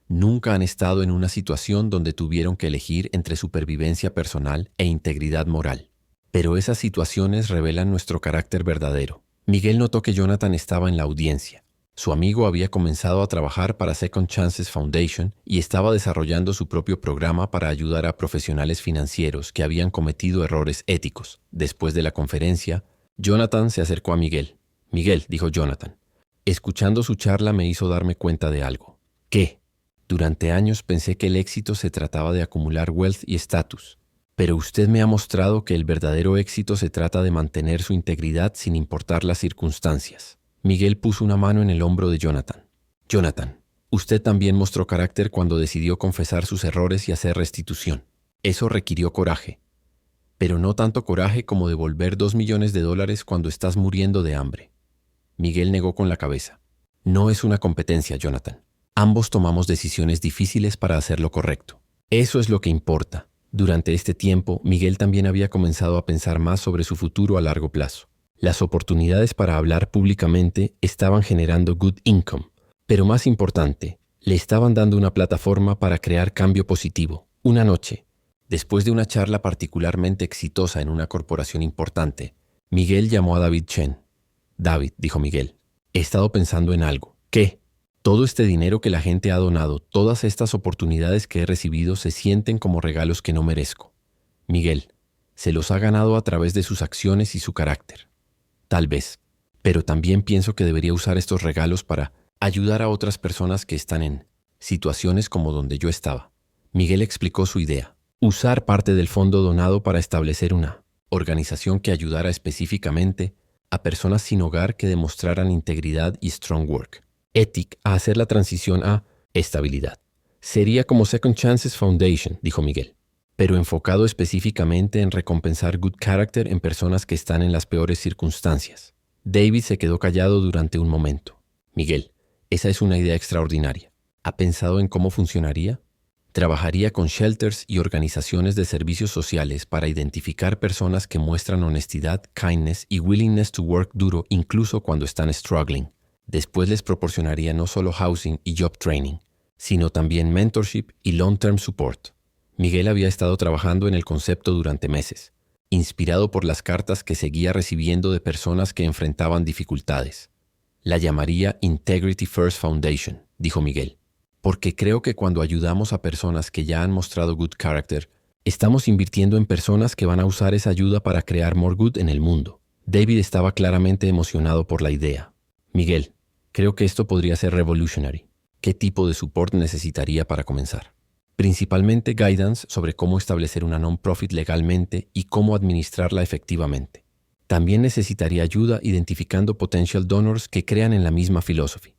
nunca han estado en una situación donde tuvieron que elegir entre supervivencia personal e integridad moral. Pero esas situaciones revelan nuestro carácter verdadero. Miguel notó que Jonathan estaba en la audiencia. Su amigo había comenzado a trabajar para Second Chances Foundation y estaba desarrollando su propio programa para ayudar a profesionales financieros que habían cometido errores éticos. Después de la conferencia, Jonathan se acercó a Miguel. Miguel, dijo Jonathan, escuchando su charla me hizo darme cuenta de algo. ¿Qué? Durante años pensé que el éxito se trataba de acumular wealth y estatus. Pero usted me ha mostrado que el verdadero éxito se trata de mantener su integridad sin importar las circunstancias. Miguel puso una mano en el hombro de Jonathan. Jonathan, usted también mostró carácter cuando decidió confesar sus errores y hacer restitución. Eso requirió coraje. Pero no tanto coraje como devolver $2 millones cuando estás muriendo de hambre. Miguel negó con la cabeza. No es una competencia, Jonathan. Ambos tomamos decisiones difíciles para hacer lo correcto. Eso es lo que importa. Durante este tiempo, Miguel también había comenzado a pensar más sobre su futuro a largo plazo. Las oportunidades para hablar públicamente estaban generando good income, pero más importante, le estaban dando una plataforma para crear cambio positivo. Una noche, después de una charla particularmente exitosa en una corporación importante, Miguel llamó a David Chen. David, dijo Miguel, he estado pensando en algo. ¿Qué? Todo este dinero que la gente ha donado, todas estas oportunidades que he recibido se sienten como regalos que no merezco. Miguel, se los ha ganado a través de sus acciones y su carácter. Tal vez, pero también pienso que debería usar estos regalos para ayudar a otras personas que están en situaciones como donde yo estaba. Miguel explicó su idea: usar parte del fondo donado para establecer una organización que ayudara específicamente a personas sin hogar que demostraran integridad y strong work ethic a hacer la transición a estabilidad. Sería como Second Chances Foundation, dijo Miguel, pero enfocado específicamente en recompensar good character en personas que están en las peores circunstancias. David se quedó callado durante un momento. Miguel, esa es una idea extraordinaria. ¿Ha pensado en cómo funcionaría? Trabajaría con shelters y organizaciones de servicios sociales para identificar personas que muestran honestidad, kindness y willingness to work duro incluso cuando están struggling. Después les proporcionaría no solo housing y job training, sino también mentorship y long-term support. Miguel había estado trabajando en el concepto durante meses, inspirado por las cartas que seguía recibiendo de personas que enfrentaban dificultades. La llamaría Integrity First Foundation, dijo Miguel, porque creo que cuando ayudamos a personas que ya han mostrado good character, estamos invirtiendo en personas que van a usar esa ayuda para crear more good en el mundo. David estaba claramente emocionado por la idea. Miguel, creo que esto podría ser revolutionary. ¿Qué tipo de support necesitaría para comenzar? Principalmente guidance sobre cómo establecer una non-profit legalmente y cómo administrarla efectivamente. También necesitaría ayuda identificando potential donors que crean en la misma filosofía.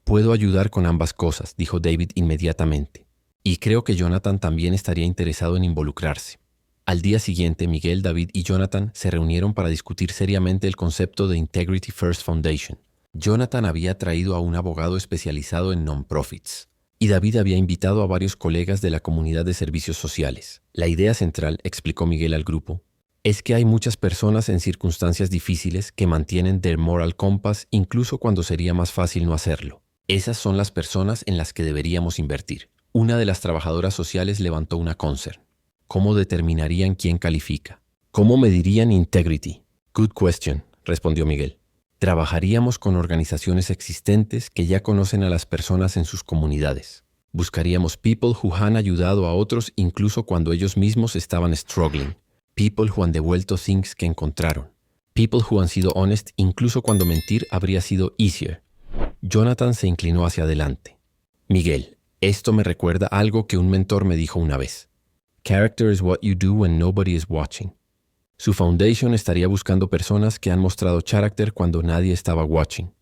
Puedo ayudar con ambas cosas, dijo David inmediatamente. Y creo que Jonathan también estaría interesado en involucrarse. Al día siguiente, Miguel, David y Jonathan se reunieron para discutir seriamente el concepto de Integrity First Foundation. Jonathan había traído a un abogado especializado en non-profits, y David había invitado a varios colegas de la comunidad de servicios sociales. La idea central, explicó Miguel al grupo, es que hay muchas personas en circunstancias difíciles que mantienen their moral compass incluso cuando sería más fácil no hacerlo. Esas son las personas en las que deberíamos invertir. Una de las trabajadoras sociales levantó una concern. ¿Cómo determinarían quién califica? ¿Cómo medirían integrity? Good question, respondió Miguel. Trabajaríamos con organizaciones existentes que ya conocen a las personas en sus comunidades. Buscaríamos people who han ayudado a otros incluso cuando ellos mismos estaban struggling. People who han devuelto things que encontraron. People who han sido honest incluso cuando mentir habría sido easier. Jonathan se inclinó hacia adelante. Miguel, esto me recuerda algo que un mentor me dijo una vez. Character is what you do when nobody is watching. Su foundation estaría buscando personas que han mostrado character cuando nadie estaba watching.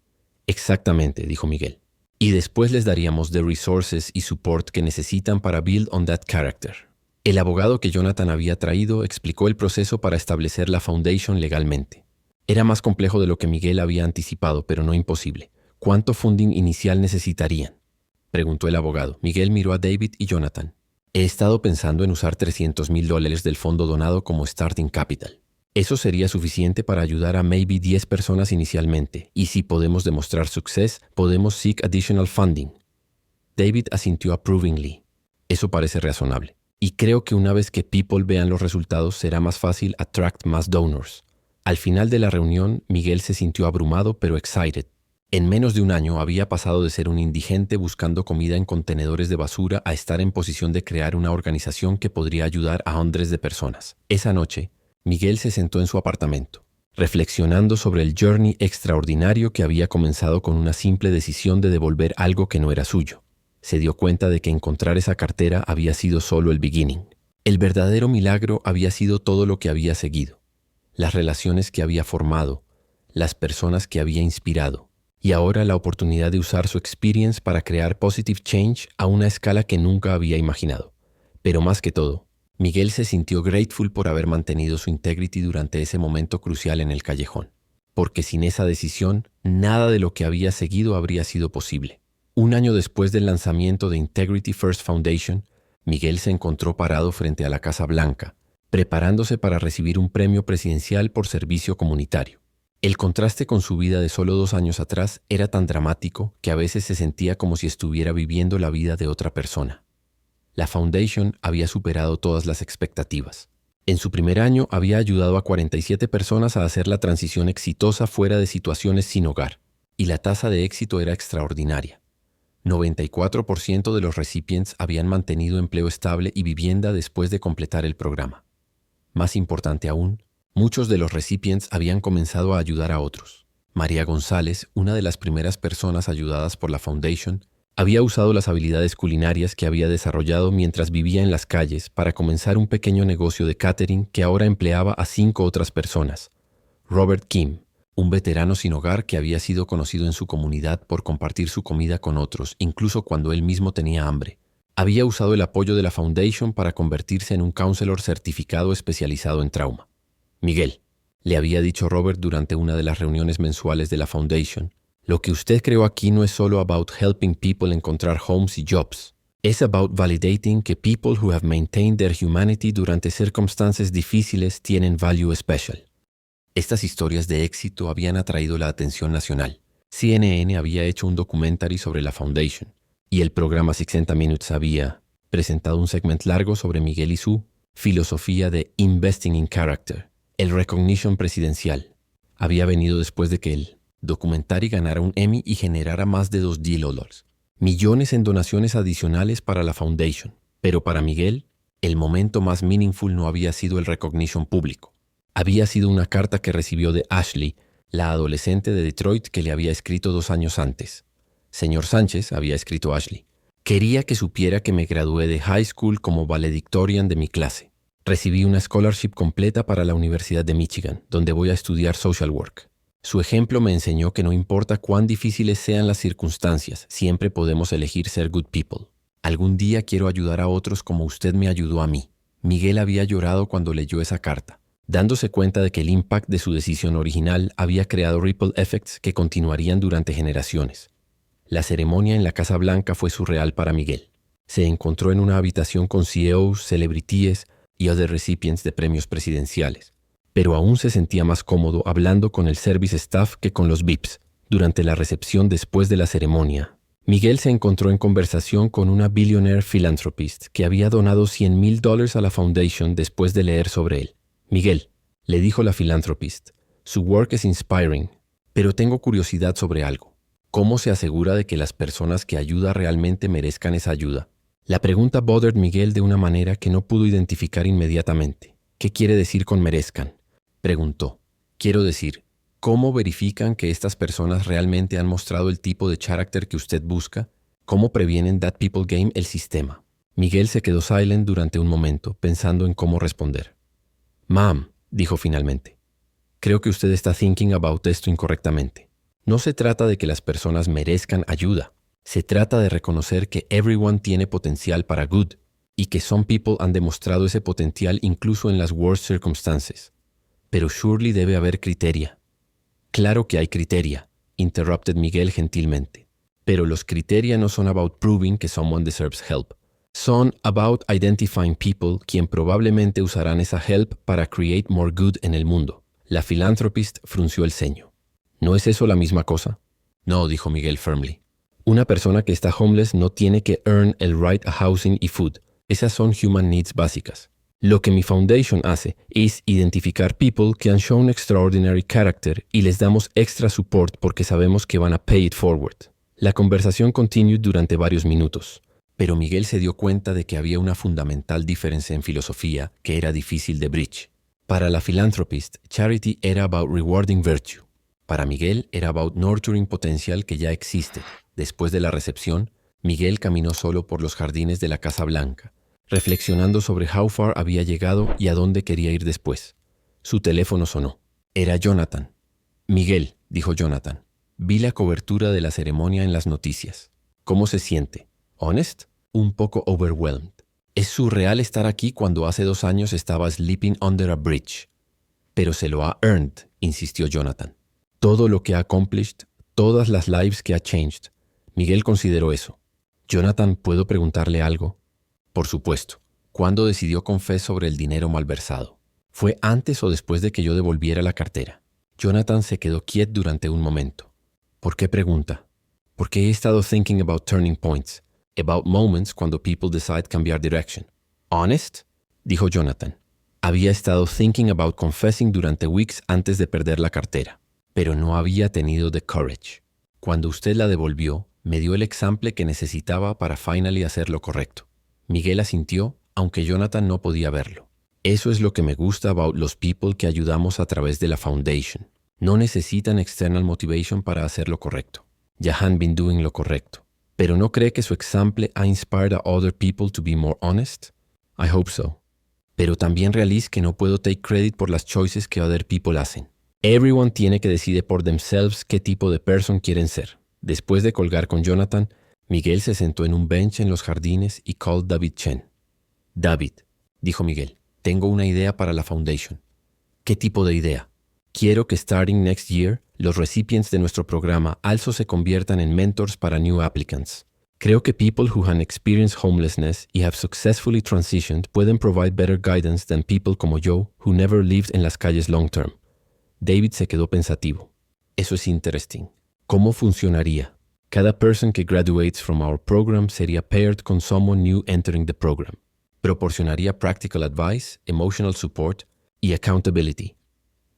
Exactamente, dijo Miguel. Y después les daríamos the resources y support que necesitan para build on that character. El abogado que Jonathan había traído explicó el proceso para establecer la foundation legalmente. Era más complejo de lo que Miguel había anticipado, pero no imposible. ¿Cuánto funding inicial necesitarían?, preguntó el abogado. Miguel miró a David y Jonathan. He estado pensando en usar $300,000 del fondo donado como starting capital. Eso sería suficiente para ayudar a maybe 10 personas inicialmente, y si podemos demostrar success, podemos seek additional funding. David asintió approvingly. Eso parece razonable. Y creo que una vez que people vean los resultados, será más fácil attract más donors. Al final de la reunión, Miguel se sintió abrumado pero excited. En menos de un año había pasado de ser un indigente buscando comida en contenedores de basura a estar en posición de crear una organización que podría ayudar a hundreds de personas. Esa noche, Miguel se sentó en su apartamento, reflexionando sobre el journey extraordinario que había comenzado con una simple decisión de devolver algo que no era suyo. Se dio cuenta de que encontrar esa cartera había sido solo el beginning. El verdadero milagro había sido todo lo que había seguido, las relaciones que había formado, las personas que había inspirado. Y ahora la oportunidad de usar su experience para crear positive change a una escala que nunca había imaginado. Pero más que todo, Miguel se sintió grateful por haber mantenido su integrity durante ese momento crucial en el callejón. Porque sin esa decisión, nada de lo que había seguido habría sido posible. Un año después del lanzamiento de Integrity First Foundation, Miguel se encontró parado frente a la Casa Blanca, preparándose para recibir un premio presidencial por servicio comunitario. El contraste con su vida de solo 2 años atrás era tan dramático que a veces se sentía como si estuviera viviendo la vida de otra persona. La Foundation había superado todas las expectativas. En su primer año había ayudado a 47 personas a hacer la transición exitosa fuera de situaciones sin hogar, y la tasa de éxito era extraordinaria. 94% de los recipients habían mantenido empleo estable y vivienda después de completar el programa. Más importante aún, muchos de los recipients habían comenzado a ayudar a otros. María González, una de las primeras personas ayudadas por la Foundation, había usado las habilidades culinarias que había desarrollado mientras vivía en las calles para comenzar un pequeño negocio de catering que ahora empleaba a 5 otras personas. Robert Kim, un veterano sin hogar que había sido conocido en su comunidad por compartir su comida con otros, incluso cuando él mismo tenía hambre, había usado el apoyo de la Foundation para convertirse en un counselor certificado especializado en trauma. Miguel, le había dicho Robert durante una de las reuniones mensuales de la Foundation, lo que usted creó aquí no es solo about helping people encontrar homes y jobs. Es about validating que people who have maintained their humanity durante circunstancias difíciles tienen value special. Estas historias de éxito habían atraído la atención nacional. CNN había hecho un documentary sobre la Foundation y el programa 60 Minutes había presentado un segmento largo sobre Miguel y su filosofía de Investing in Character. El recognition presidencial había venido después de que el documentary ganara un Emmy y generara más de $2 millones en donaciones adicionales para la Foundation. Pero para Miguel, el momento más meaningful no había sido el recognition público. Había sido una carta que recibió de Ashley, la adolescente de Detroit que le había escrito 2 años antes. Señor Sánchez, había escrito Ashley. Quería que supiera que me gradué de high school como valedictorian de mi clase. Recibí una scholarship completa para la Universidad de Michigan, donde voy a estudiar social work. Su ejemplo me enseñó que no importa cuán difíciles sean las circunstancias, siempre podemos elegir ser good people. Algún día quiero ayudar a otros como usted me ayudó a mí. Miguel había llorado cuando leyó esa carta, dándose cuenta de que el impact de su decisión original había creado ripple effects que continuarían durante generaciones. La ceremonia en la Casa Blanca fue surreal para Miguel. Se encontró en una habitación con CEOs, celebrities y other recipients de premios presidenciales, pero aún se sentía más cómodo hablando con el service staff que con los VIPs. Durante la recepción después de la ceremonia, Miguel se encontró en conversación con una billionaire philanthropist que había donado $100,000 a la Foundation después de leer sobre él. Miguel, le dijo la philanthropist, su work es inspiring, pero tengo curiosidad sobre algo. ¿Cómo se asegura de que las personas que ayuda realmente merezcan esa ayuda? La pregunta bothered Miguel de una manera que no pudo identificar inmediatamente. ¿Qué quiere decir con merezcan? Preguntó. Quiero decir, ¿cómo verifican que estas personas realmente han mostrado el tipo de carácter que usted busca? ¿Cómo previenen that people game el sistema? Miguel se quedó silent durante un momento, pensando en cómo responder. Ma'am, dijo finalmente, creo que usted está thinking about esto incorrectamente. No se trata de que las personas merezcan ayuda. Se trata de reconocer que everyone tiene potencial para good y que some people han demostrado ese potencial incluso en las worst circumstances. Pero surely debe haber criteria. Claro que hay criteria, interrupted Miguel gentilmente. Pero los criteria no son about proving que someone deserves help. Son about identifying people quien probablemente usarán esa help para create more good en el mundo. La philanthropist frunció el ceño. ¿No es eso la misma cosa? No, dijo Miguel firmly. Una persona que está homeless no tiene que earn el right a housing y food. Esas son human needs básicas. Lo que mi foundation hace es identificar people que han shown extraordinary character y les damos extra support porque sabemos que van a pay it forward. La conversación continued durante varios minutos, pero Miguel se dio cuenta de que había una fundamental diferencia en filosofía que era difícil de bridge. Para la philanthropist, charity era about rewarding virtue. Para Miguel era about nurturing potencial que ya existe. Después de la recepción, Miguel caminó solo por los jardines de la Casa Blanca, reflexionando sobre how far había llegado y a dónde quería ir después. Su teléfono sonó. Era Jonathan. Miguel, dijo Jonathan, vi la cobertura de la ceremonia en las noticias. ¿Cómo se siente? ¿Honest? Un poco overwhelmed. Es surreal estar aquí cuando hace 2 años estaba sleeping under a bridge. Pero se lo ha earned, insistió Jonathan. Todo lo que ha accomplished, todas las lives que ha changed. Miguel consideró eso. Jonathan, ¿puedo preguntarle algo? Por supuesto. ¿Cuándo decidió confesar sobre el dinero malversado? ¿Fue antes o después de que yo devolviera la cartera? Jonathan se quedó quieto durante un momento. ¿Por qué pregunta? Porque he estado thinking about turning points, about moments cuando people decide cambiar direction. ¿Honest? Dijo Jonathan. Había estado thinking about confessing durante weeks antes de perder la cartera, pero no había tenido the courage. Cuando usted la devolvió, me dio el example que necesitaba para finally hacer lo correcto. Miguel asintió, aunque Jonathan no podía verlo. Eso es lo que me gusta about los people que ayudamos a través de la Foundation. No necesitan external motivation para hacer lo correcto. Ya han been doing lo correcto. ¿Pero no cree que su example ha inspired a other people to be more honest? I hope so. Pero también realizo que no puedo take credit por las choices que other people hacen. Everyone tiene que decidir por themselves qué tipo de person quieren ser. Después de colgar con Jonathan, Miguel se sentó en un bench en los jardines y called David Chen. David, dijo Miguel, tengo una idea para la Foundation. ¿Qué tipo de idea? Quiero que starting next year, los recipients de nuestro programa also se conviertan en mentors para new applicants. Creo que people who have experienced homelessness y have successfully transitioned pueden provide better guidance than people como yo who never lived en las calles long term. David se quedó pensativo. Eso es interesting. ¿Cómo funcionaría? Cada person que graduates from our program sería paired con someone new entering the program. Proporcionaría practical advice, emotional support y accountability.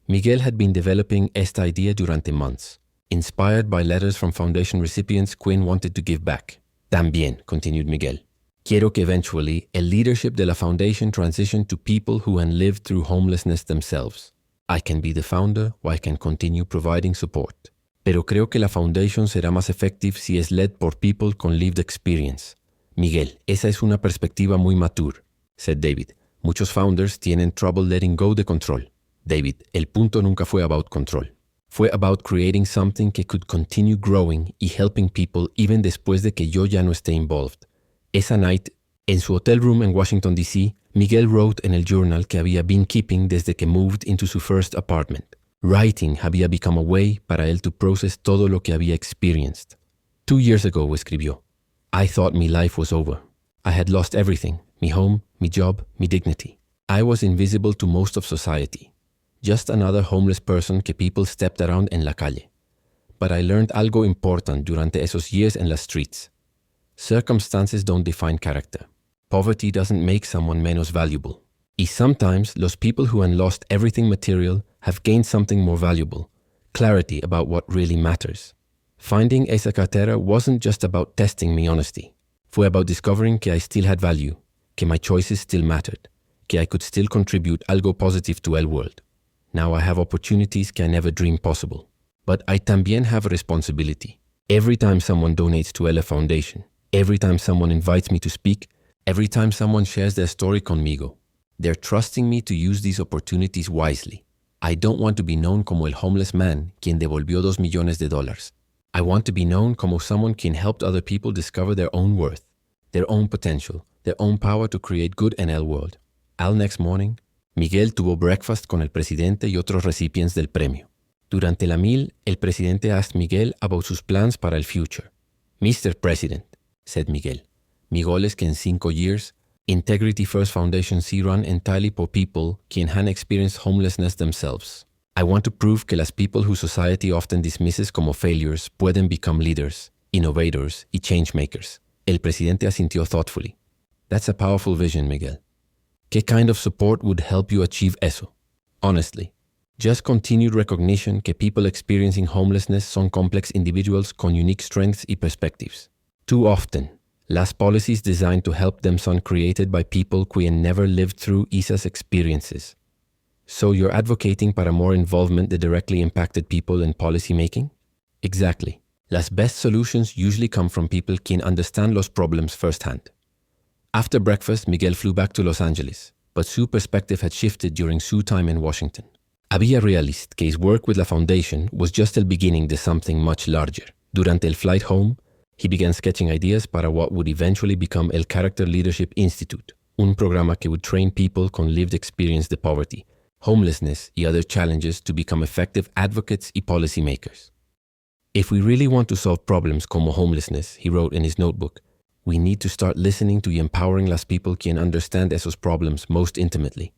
Miguel had been developing esta idea durante months. Inspired by letters from foundation recipients, Quinn wanted to give back. También, continued Miguel, quiero que eventually el leadership de la foundation transition to people who have lived through homelessness themselves. I can be the founder or I can continue providing support. Pero creo que la foundation será más effective si es led por people con lived experience. Miguel, esa es una perspectiva muy mature, said David. Muchos founders tienen trouble letting go de control. David, el punto nunca fue about control. Fue about creating something que could continue growing y helping people even después de que yo ya no esté involved. Esa night, en su hotel room en Washington, D.C., Miguel wrote en el journal que había been keeping desde que moved into su first apartment. Writing había become a way para él to process todo lo que había experienced. 2 years ago, escribió, I thought my life was over. I had lost everything, my home, my job, my dignity. I was invisible to most of society. Just another homeless person que people stepped around en la calle. But I learned algo important durante esos years en las streets. Circumstances don't define character. Poverty doesn't make someone menos valuable. Y sometimes los people who have lost everything material have gained something more valuable, clarity about what really matters. Finding esa cartera wasn't just about testing my honesty. Fue about discovering que I still had value, que my choices still mattered, que I could still contribute algo positive to el world. Now I have opportunities que I never dreamed possible. But I también have a responsibility. Every time someone donates to Ella Foundation, every time someone invites me to speak, every time someone shares their story conmigo, they're trusting me to use these opportunities wisely. I don't want to be known como el homeless man quien devolvió $2 millones. I want to be known como someone quien helped other people discover their own worth, their own potential, their own power to create good in el world. Al next morning, Miguel tuvo breakfast con el presidente y otros recipients del premio. Durante la meal, el presidente asked Miguel about sus plans para el future. Mr. President, said Miguel, mi goal es que en 5 years, Integrity First Foundation sea run entirely por people quien han experienced homelessness themselves. I want to prove que las people who society often dismisses como failures pueden become leaders, innovators y change makers. El presidente asintió thoughtfully. That's a powerful vision, Miguel. ¿Qué kind of support would help you achieve eso? Honestly, just continued recognition que people experiencing homelessness son complex individuals con unique strengths y perspectives. Too often, las policies designed to help them son created by people who never lived through esas experiences. So you're advocating para more involvement de directly impacted people in policy making? Exactly. Las best solutions usually come from people quien understand los problems firsthand. After breakfast, Miguel flew back to Los Angeles, but Sue's perspective had shifted during Sue's time in Washington. Había realized que his work with la Foundation was just el beginning de something much larger. Durante el flight home, he began sketching ideas para what would eventually become el Character Leadership Institute, un programa que would train people con lived experience de poverty, homelessness y other challenges to become effective advocates y policymakers. If we really want to solve problems como homelessness, he wrote in his notebook, we need to start listening to y empowering las people quien understand esos problems most intimately.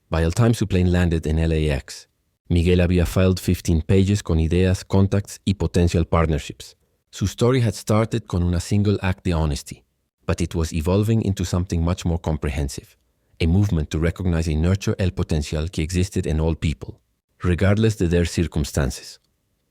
By the time su plane landed in LAX, Miguel había filed 15 pages con ideas, contacts y potential partnerships. Su story had started con una single act de honesty, but it was evolving into something much more comprehensive, a movement to recognize and nurture el potencial que existed in all people, regardless de their circumstances.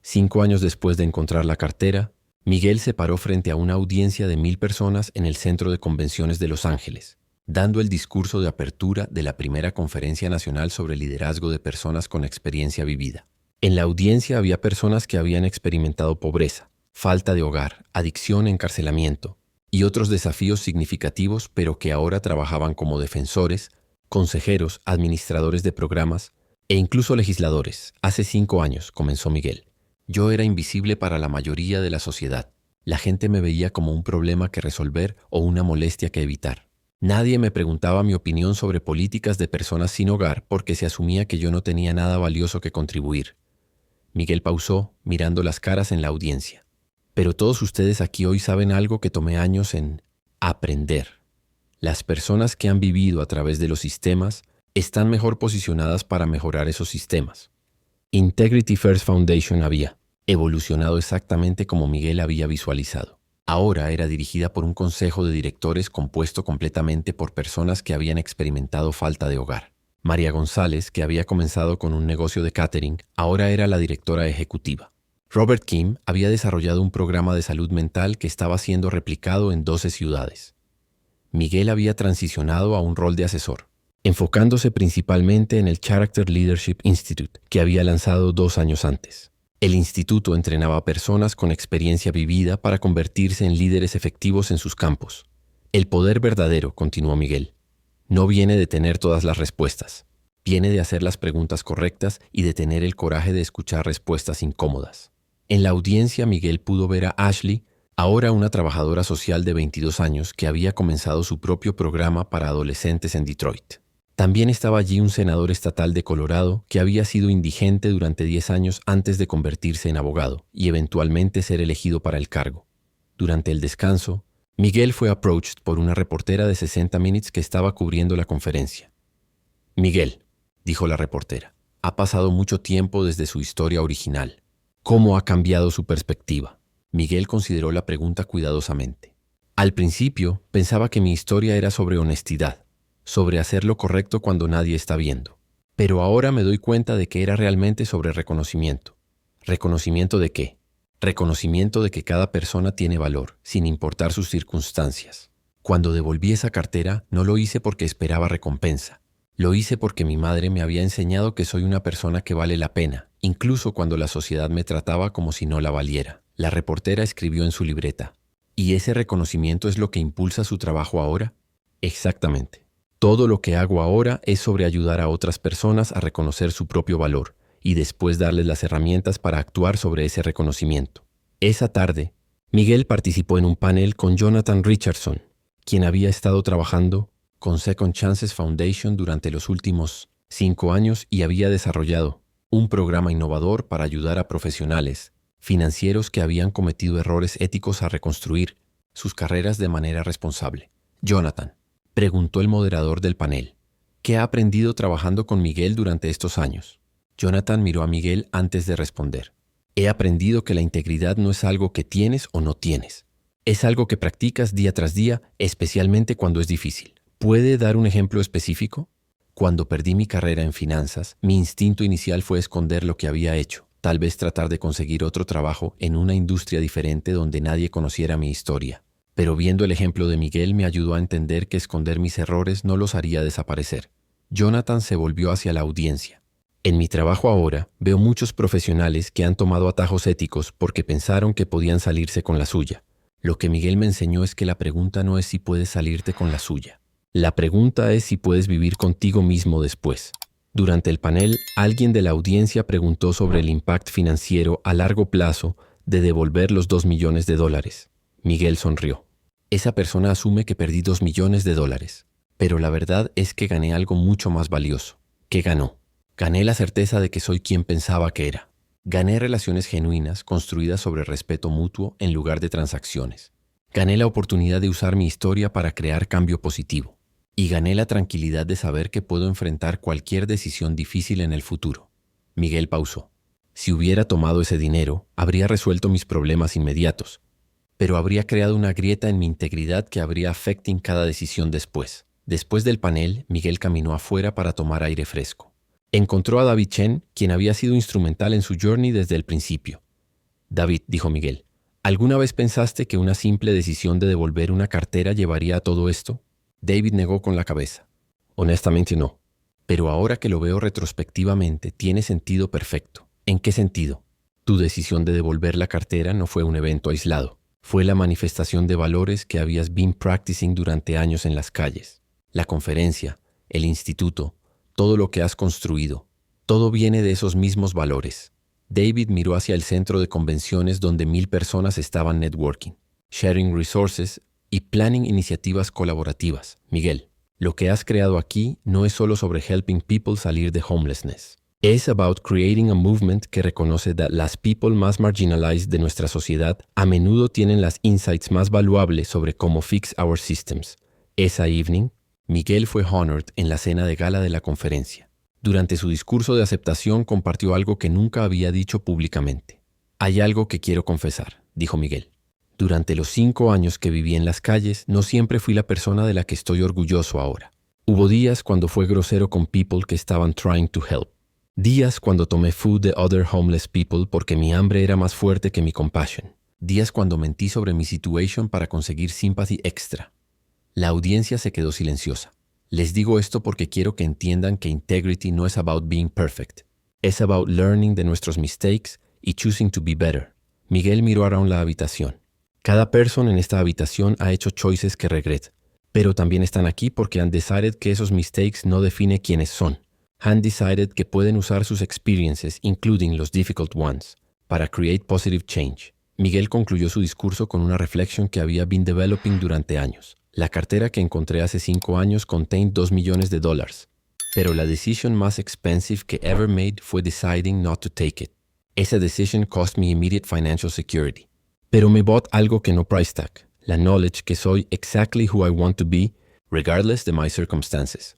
5 años después de encontrar la cartera, Miguel se paró frente a una audiencia de 1,000 personas en el Centro de Convenciones de Los Ángeles, dando el discurso de apertura de la primera Conferencia Nacional sobre Liderazgo de Personas con Experiencia Vivida. En la audiencia había personas que habían experimentado pobreza, falta de hogar, adicción, encarcelamiento y otros desafíos significativos, pero que ahora trabajaban como defensores, consejeros, administradores de programas e incluso legisladores. Hace 5 años, comenzó Miguel, yo era invisible para la mayoría de la sociedad. La gente me veía como un problema que resolver o una molestia que evitar. Nadie me preguntaba mi opinión sobre políticas de personas sin hogar porque se asumía que yo no tenía nada valioso que contribuir. Miguel pausó, mirando las caras en la audiencia. Pero todos ustedes aquí hoy saben algo que tomé años en aprender. Las personas que han vivido a través de los sistemas están mejor posicionadas para mejorar esos sistemas. Integrity First Foundation había evolucionado exactamente como Miguel había visualizado. Ahora era dirigida por un consejo de directores compuesto completamente por personas que habían experimentado falta de hogar. María González, que había comenzado con un negocio de catering, ahora era la directora ejecutiva. Robert Kim había desarrollado un programa de salud mental que estaba siendo replicado en 12 ciudades. Miguel había transicionado a un rol de asesor, enfocándose principalmente en el Character Leadership Institute, que había lanzado 2 años antes. El instituto entrenaba a personas con experiencia vivida para convertirse en líderes efectivos en sus campos. El poder verdadero, continuó Miguel, no viene de tener todas las respuestas. Viene de hacer las preguntas correctas y de tener el coraje de escuchar respuestas incómodas. En la audiencia, Miguel pudo ver a Ashley, ahora una trabajadora social de 22 años que había comenzado su propio programa para adolescentes en Detroit. También estaba allí un senador estatal de Colorado que había sido indigente durante 10 años antes de convertirse en abogado y eventualmente ser elegido para el cargo. Durante el descanso, Miguel fue approached por una reportera de 60 Minutes que estaba cubriendo la conferencia. Miguel, dijo la reportera, ha pasado mucho tiempo desde su historia original. ¿Cómo ha cambiado su perspectiva? Miguel consideró la pregunta cuidadosamente. Al principio, pensaba que mi historia era sobre honestidad, sobre hacer lo correcto cuando nadie está viendo. Pero ahora me doy cuenta de que era realmente sobre reconocimiento. ¿Reconocimiento de qué? Reconocimiento de que cada persona tiene valor, sin importar sus circunstancias. Cuando devolví esa cartera, no lo hice porque esperaba recompensa. Lo hice porque mi madre me había enseñado que soy una persona que vale la pena, incluso cuando la sociedad me trataba como si no la valiera. La reportera escribió en su libreta. ¿Y ese reconocimiento es lo que impulsa su trabajo ahora? Exactamente. Todo lo que hago ahora es sobre ayudar a otras personas a reconocer su propio valor y después darles las herramientas para actuar sobre ese reconocimiento. Esa tarde, Miguel participó en un panel con Jonathan Richardson, quien había estado trabajando con Second Chances Foundation durante los últimos 5 años y había desarrollado un programa innovador para ayudar a profesionales financieros que habían cometido errores éticos a reconstruir sus carreras de manera responsable. Jonathan, preguntó el moderador del panel, ¿qué ha aprendido trabajando con Miguel durante estos años? Jonathan miró a Miguel antes de responder. He aprendido que la integridad no es algo que tienes o no tienes. Es algo que practicas día tras día, especialmente cuando es difícil. ¿Puede dar un ejemplo específico? Cuando perdí mi carrera en finanzas, mi instinto inicial fue esconder lo que había hecho, tal vez tratar de conseguir otro trabajo en una industria diferente donde nadie conociera mi historia. Pero viendo el ejemplo de Miguel me ayudó a entender que esconder mis errores no los haría desaparecer. Jonathan se volvió hacia la audiencia. En mi trabajo ahora veo muchos profesionales que han tomado atajos éticos porque pensaron que podían salirse con la suya. Lo que Miguel me enseñó es que la pregunta no es si puedes salirte con la suya. La pregunta es si puedes vivir contigo mismo después. Durante el panel, alguien de la audiencia preguntó sobre el impacto financiero a largo plazo de devolver los $2 millones. Miguel sonrió. Esa persona asume que perdí $2 millones, pero la verdad es que gané algo mucho más valioso. ¿Qué ganó? Gané la certeza de que soy quien pensaba que era. Gané relaciones genuinas construidas sobre respeto mutuo en lugar de transacciones. Gané la oportunidad de usar mi historia para crear cambio positivo. Y gané la tranquilidad de saber que puedo enfrentar cualquier decisión difícil en el futuro. Miguel pausó. Si hubiera tomado ese dinero, habría resuelto mis problemas inmediatos, pero habría creado una grieta en mi integridad que habría afectado cada decisión después. Después del panel, Miguel caminó afuera para tomar aire fresco. Encontró a David Chen, quien había sido instrumental en su journey desde el principio. David, dijo Miguel, ¿alguna vez pensaste que una simple decisión de devolver una cartera llevaría a todo esto? David negó con la cabeza. Honestamente no. Pero ahora que lo veo retrospectivamente, tiene sentido perfecto. ¿En qué sentido? Tu decisión de devolver la cartera no fue un evento aislado. Fue la manifestación de valores que habías been practicing durante años en las calles. La conferencia, el instituto, todo lo que has construido. Todo viene de esos mismos valores. David miró hacia el centro de convenciones donde 1,000 personas estaban networking, sharing resources y planning iniciativas colaborativas. Miguel, lo que has creado aquí no es solo sobre helping people salir de homelessness. Es about creating a movement que reconoce que las people más marginalized de nuestra sociedad a menudo tienen las insights más valuables sobre cómo fix our systems. Esa evening, Miguel fue honored en la cena de gala de la conferencia. Durante su discurso de aceptación compartió algo que nunca había dicho públicamente. Hay algo que quiero confesar, dijo Miguel. Durante los 5 años que viví en las calles, no siempre fui la persona de la que estoy orgulloso ahora. Hubo días cuando fue grosero con people que estaban trying to help. Días cuando tomé food de other homeless people porque mi hambre era más fuerte que mi compassion. Días cuando mentí sobre mi situation para conseguir sympathy extra. La audiencia se quedó silenciosa. Les digo esto porque quiero que entiendan que integrity no es about being perfect. Es about learning de nuestros mistakes y choosing to be better. Miguel miró around la habitación. Cada persona en esta habitación ha hecho choices que regret, pero también están aquí porque han decided que esos mistakes no definen quiénes son. Han decided que pueden usar sus experiences, including los difficult ones, para create positive change. Miguel concluyó su discurso con una reflexión que había been developing durante años. La cartera que encontré hace 5 años contained $2 millones. Pero la decisión más expensive que ever made fue deciding not to take it. Esa decision cost me immediate financial security. Pero me bought algo que no price tag, la knowledge que soy exactly who I want to be, regardless de my circumstances.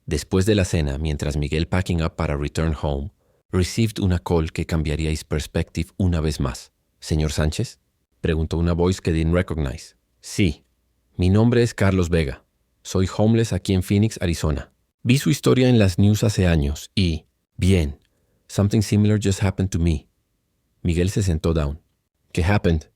Después de la cena, mientras Miguel packing up para return home, received una call que cambiaría his perspective una vez más. ¿Señor Sánchez? Preguntó una voice que didn't recognize. Sí. Mi nombre es Carlos Vega. Soy homeless aquí en Phoenix, Arizona. Vi su historia en las news hace años y, bien, something similar just happened to me. Miguel se sentó down. ¿Qué happened?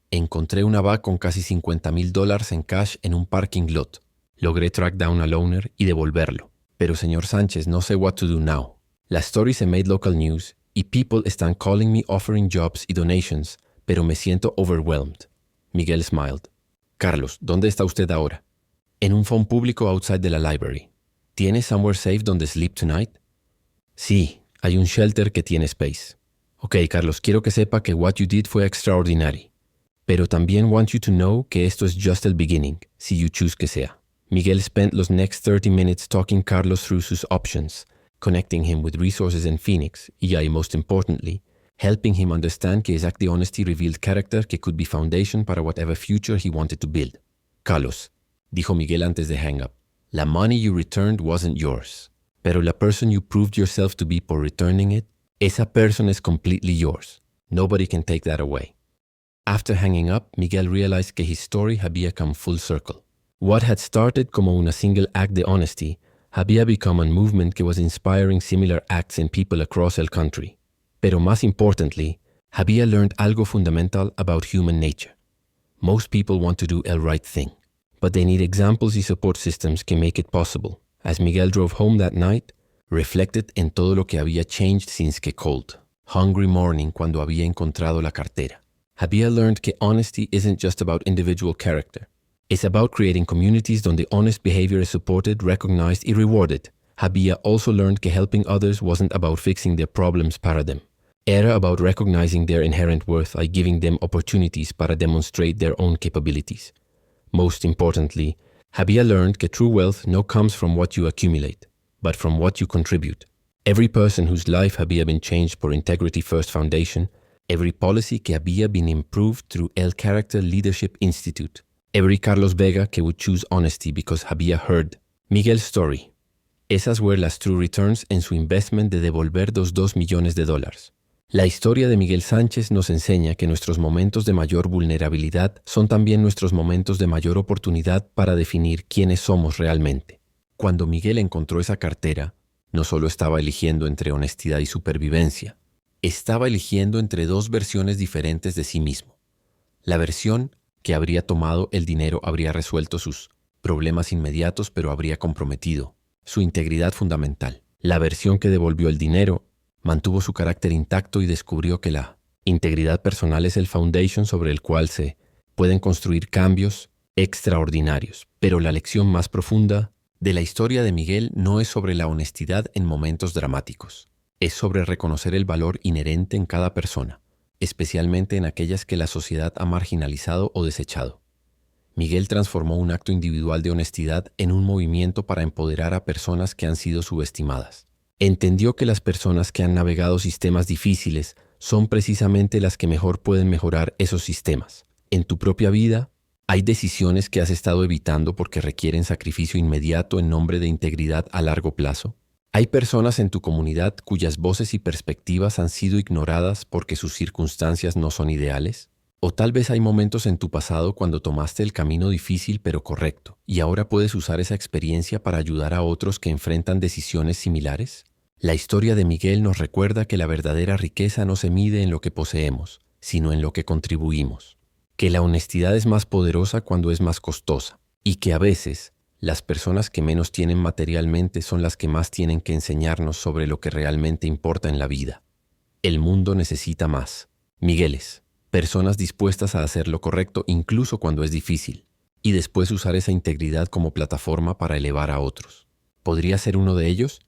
Encontré una bag con casi $50,000 en cash en un parking lot. Logré track down al owner y devolverlo. Pero señor Sánchez, no sé what to do now. La story se made local news y people están calling me offering jobs y donations, pero me siento overwhelmed. Miguel smiled. Carlos, ¿dónde está usted ahora? En un phone público outside de la library. ¿Tiene somewhere safe donde sleep tonight? Sí, hay un shelter que tiene space. Ok, Carlos, quiero que sepa que what you did fue extraordinary. Pero también want you to know que esto es just el beginning, si you choose que sea. Miguel spent los next 30 minutes talking Carlos through sus options, connecting him with resources in Phoenix, y most importantly, helping him understand que exact the honesty revealed character que could be foundation para whatever future he wanted to build. Carlos, dijo Miguel antes de hang up, la money you returned wasn't yours, pero la person you proved yourself to be por returning it, esa person is completely yours. Nobody can take that away. After hanging up, Miguel realized que his story había come full circle. What had started como una single act de honesty había become a movement que was inspiring similar acts in people across el country. Pero más importantly, había learned algo fundamental about human nature. Most people want to do the right thing, but they need examples y support systems que make it possible. As Miguel drove home that night, reflected en todo lo que había changed since que cold, hungry morning cuando había encontrado la cartera. Había learned que honesty isn't just about individual character. It's about creating communities donde honest behavior is supported, recognized y rewarded. Había also learned que helping others wasn't about fixing their problems para them. Era about recognizing their inherent worth y giving them opportunities para demonstrate their own capabilities. Most importantly, había learned que true wealth no comes from what you accumulate, but from what you contribute. Every person whose life había been changed por Integrity First Foundation, every policy que había been improved through El Character Leadership Institute, every Carlos Vega que would choose honesty because había heard Miguel's story. Esas were las true returns en su investment de devolver los $2 millones. La historia de Miguel Sánchez nos enseña que nuestros momentos de mayor vulnerabilidad son también nuestros momentos de mayor oportunidad para definir quiénes somos realmente. Cuando Miguel encontró esa cartera, no solo estaba eligiendo entre honestidad y supervivencia, estaba eligiendo entre dos versiones diferentes de sí mismo. La versión que habría tomado el dinero habría resuelto sus problemas inmediatos, pero habría comprometido su integridad fundamental. La versión que devolvió el dinero mantuvo su carácter intacto y descubrió que la integridad personal es el foundation sobre el cual se pueden construir cambios extraordinarios. Pero la lección más profunda de la historia de Miguel no es sobre la honestidad en momentos dramáticos. Es sobre reconocer el valor inherente en cada persona, especialmente en aquellas que la sociedad ha marginalizado o desechado. Miguel transformó un acto individual de honestidad en un movimiento para empoderar a personas que han sido subestimadas. Entendió que las personas que han navegado sistemas difíciles son precisamente las que mejor pueden mejorar esos sistemas. En tu propia vida, hay decisiones que has estado evitando porque requieren sacrificio inmediato en nombre de integridad a largo plazo. Hay personas en tu comunidad cuyas voces y perspectivas han sido ignoradas porque sus circunstancias no son ideales. O tal vez hay momentos en tu pasado cuando tomaste el camino difícil pero correcto, y ahora puedes usar esa experiencia para ayudar a otros que enfrentan decisiones similares. La historia de Miguel nos recuerda que la verdadera riqueza no se mide en lo que poseemos, sino en lo que contribuimos. Que la honestidad es más poderosa cuando es más costosa, y que a veces las personas que menos tienen materialmente son las que más tienen que enseñarnos sobre lo que realmente importa en la vida. El mundo necesita más Migueles, personas dispuestas a hacer lo correcto incluso cuando es difícil, y después usar esa integridad como plataforma para elevar a otros. ¿Podría ser uno de ellos?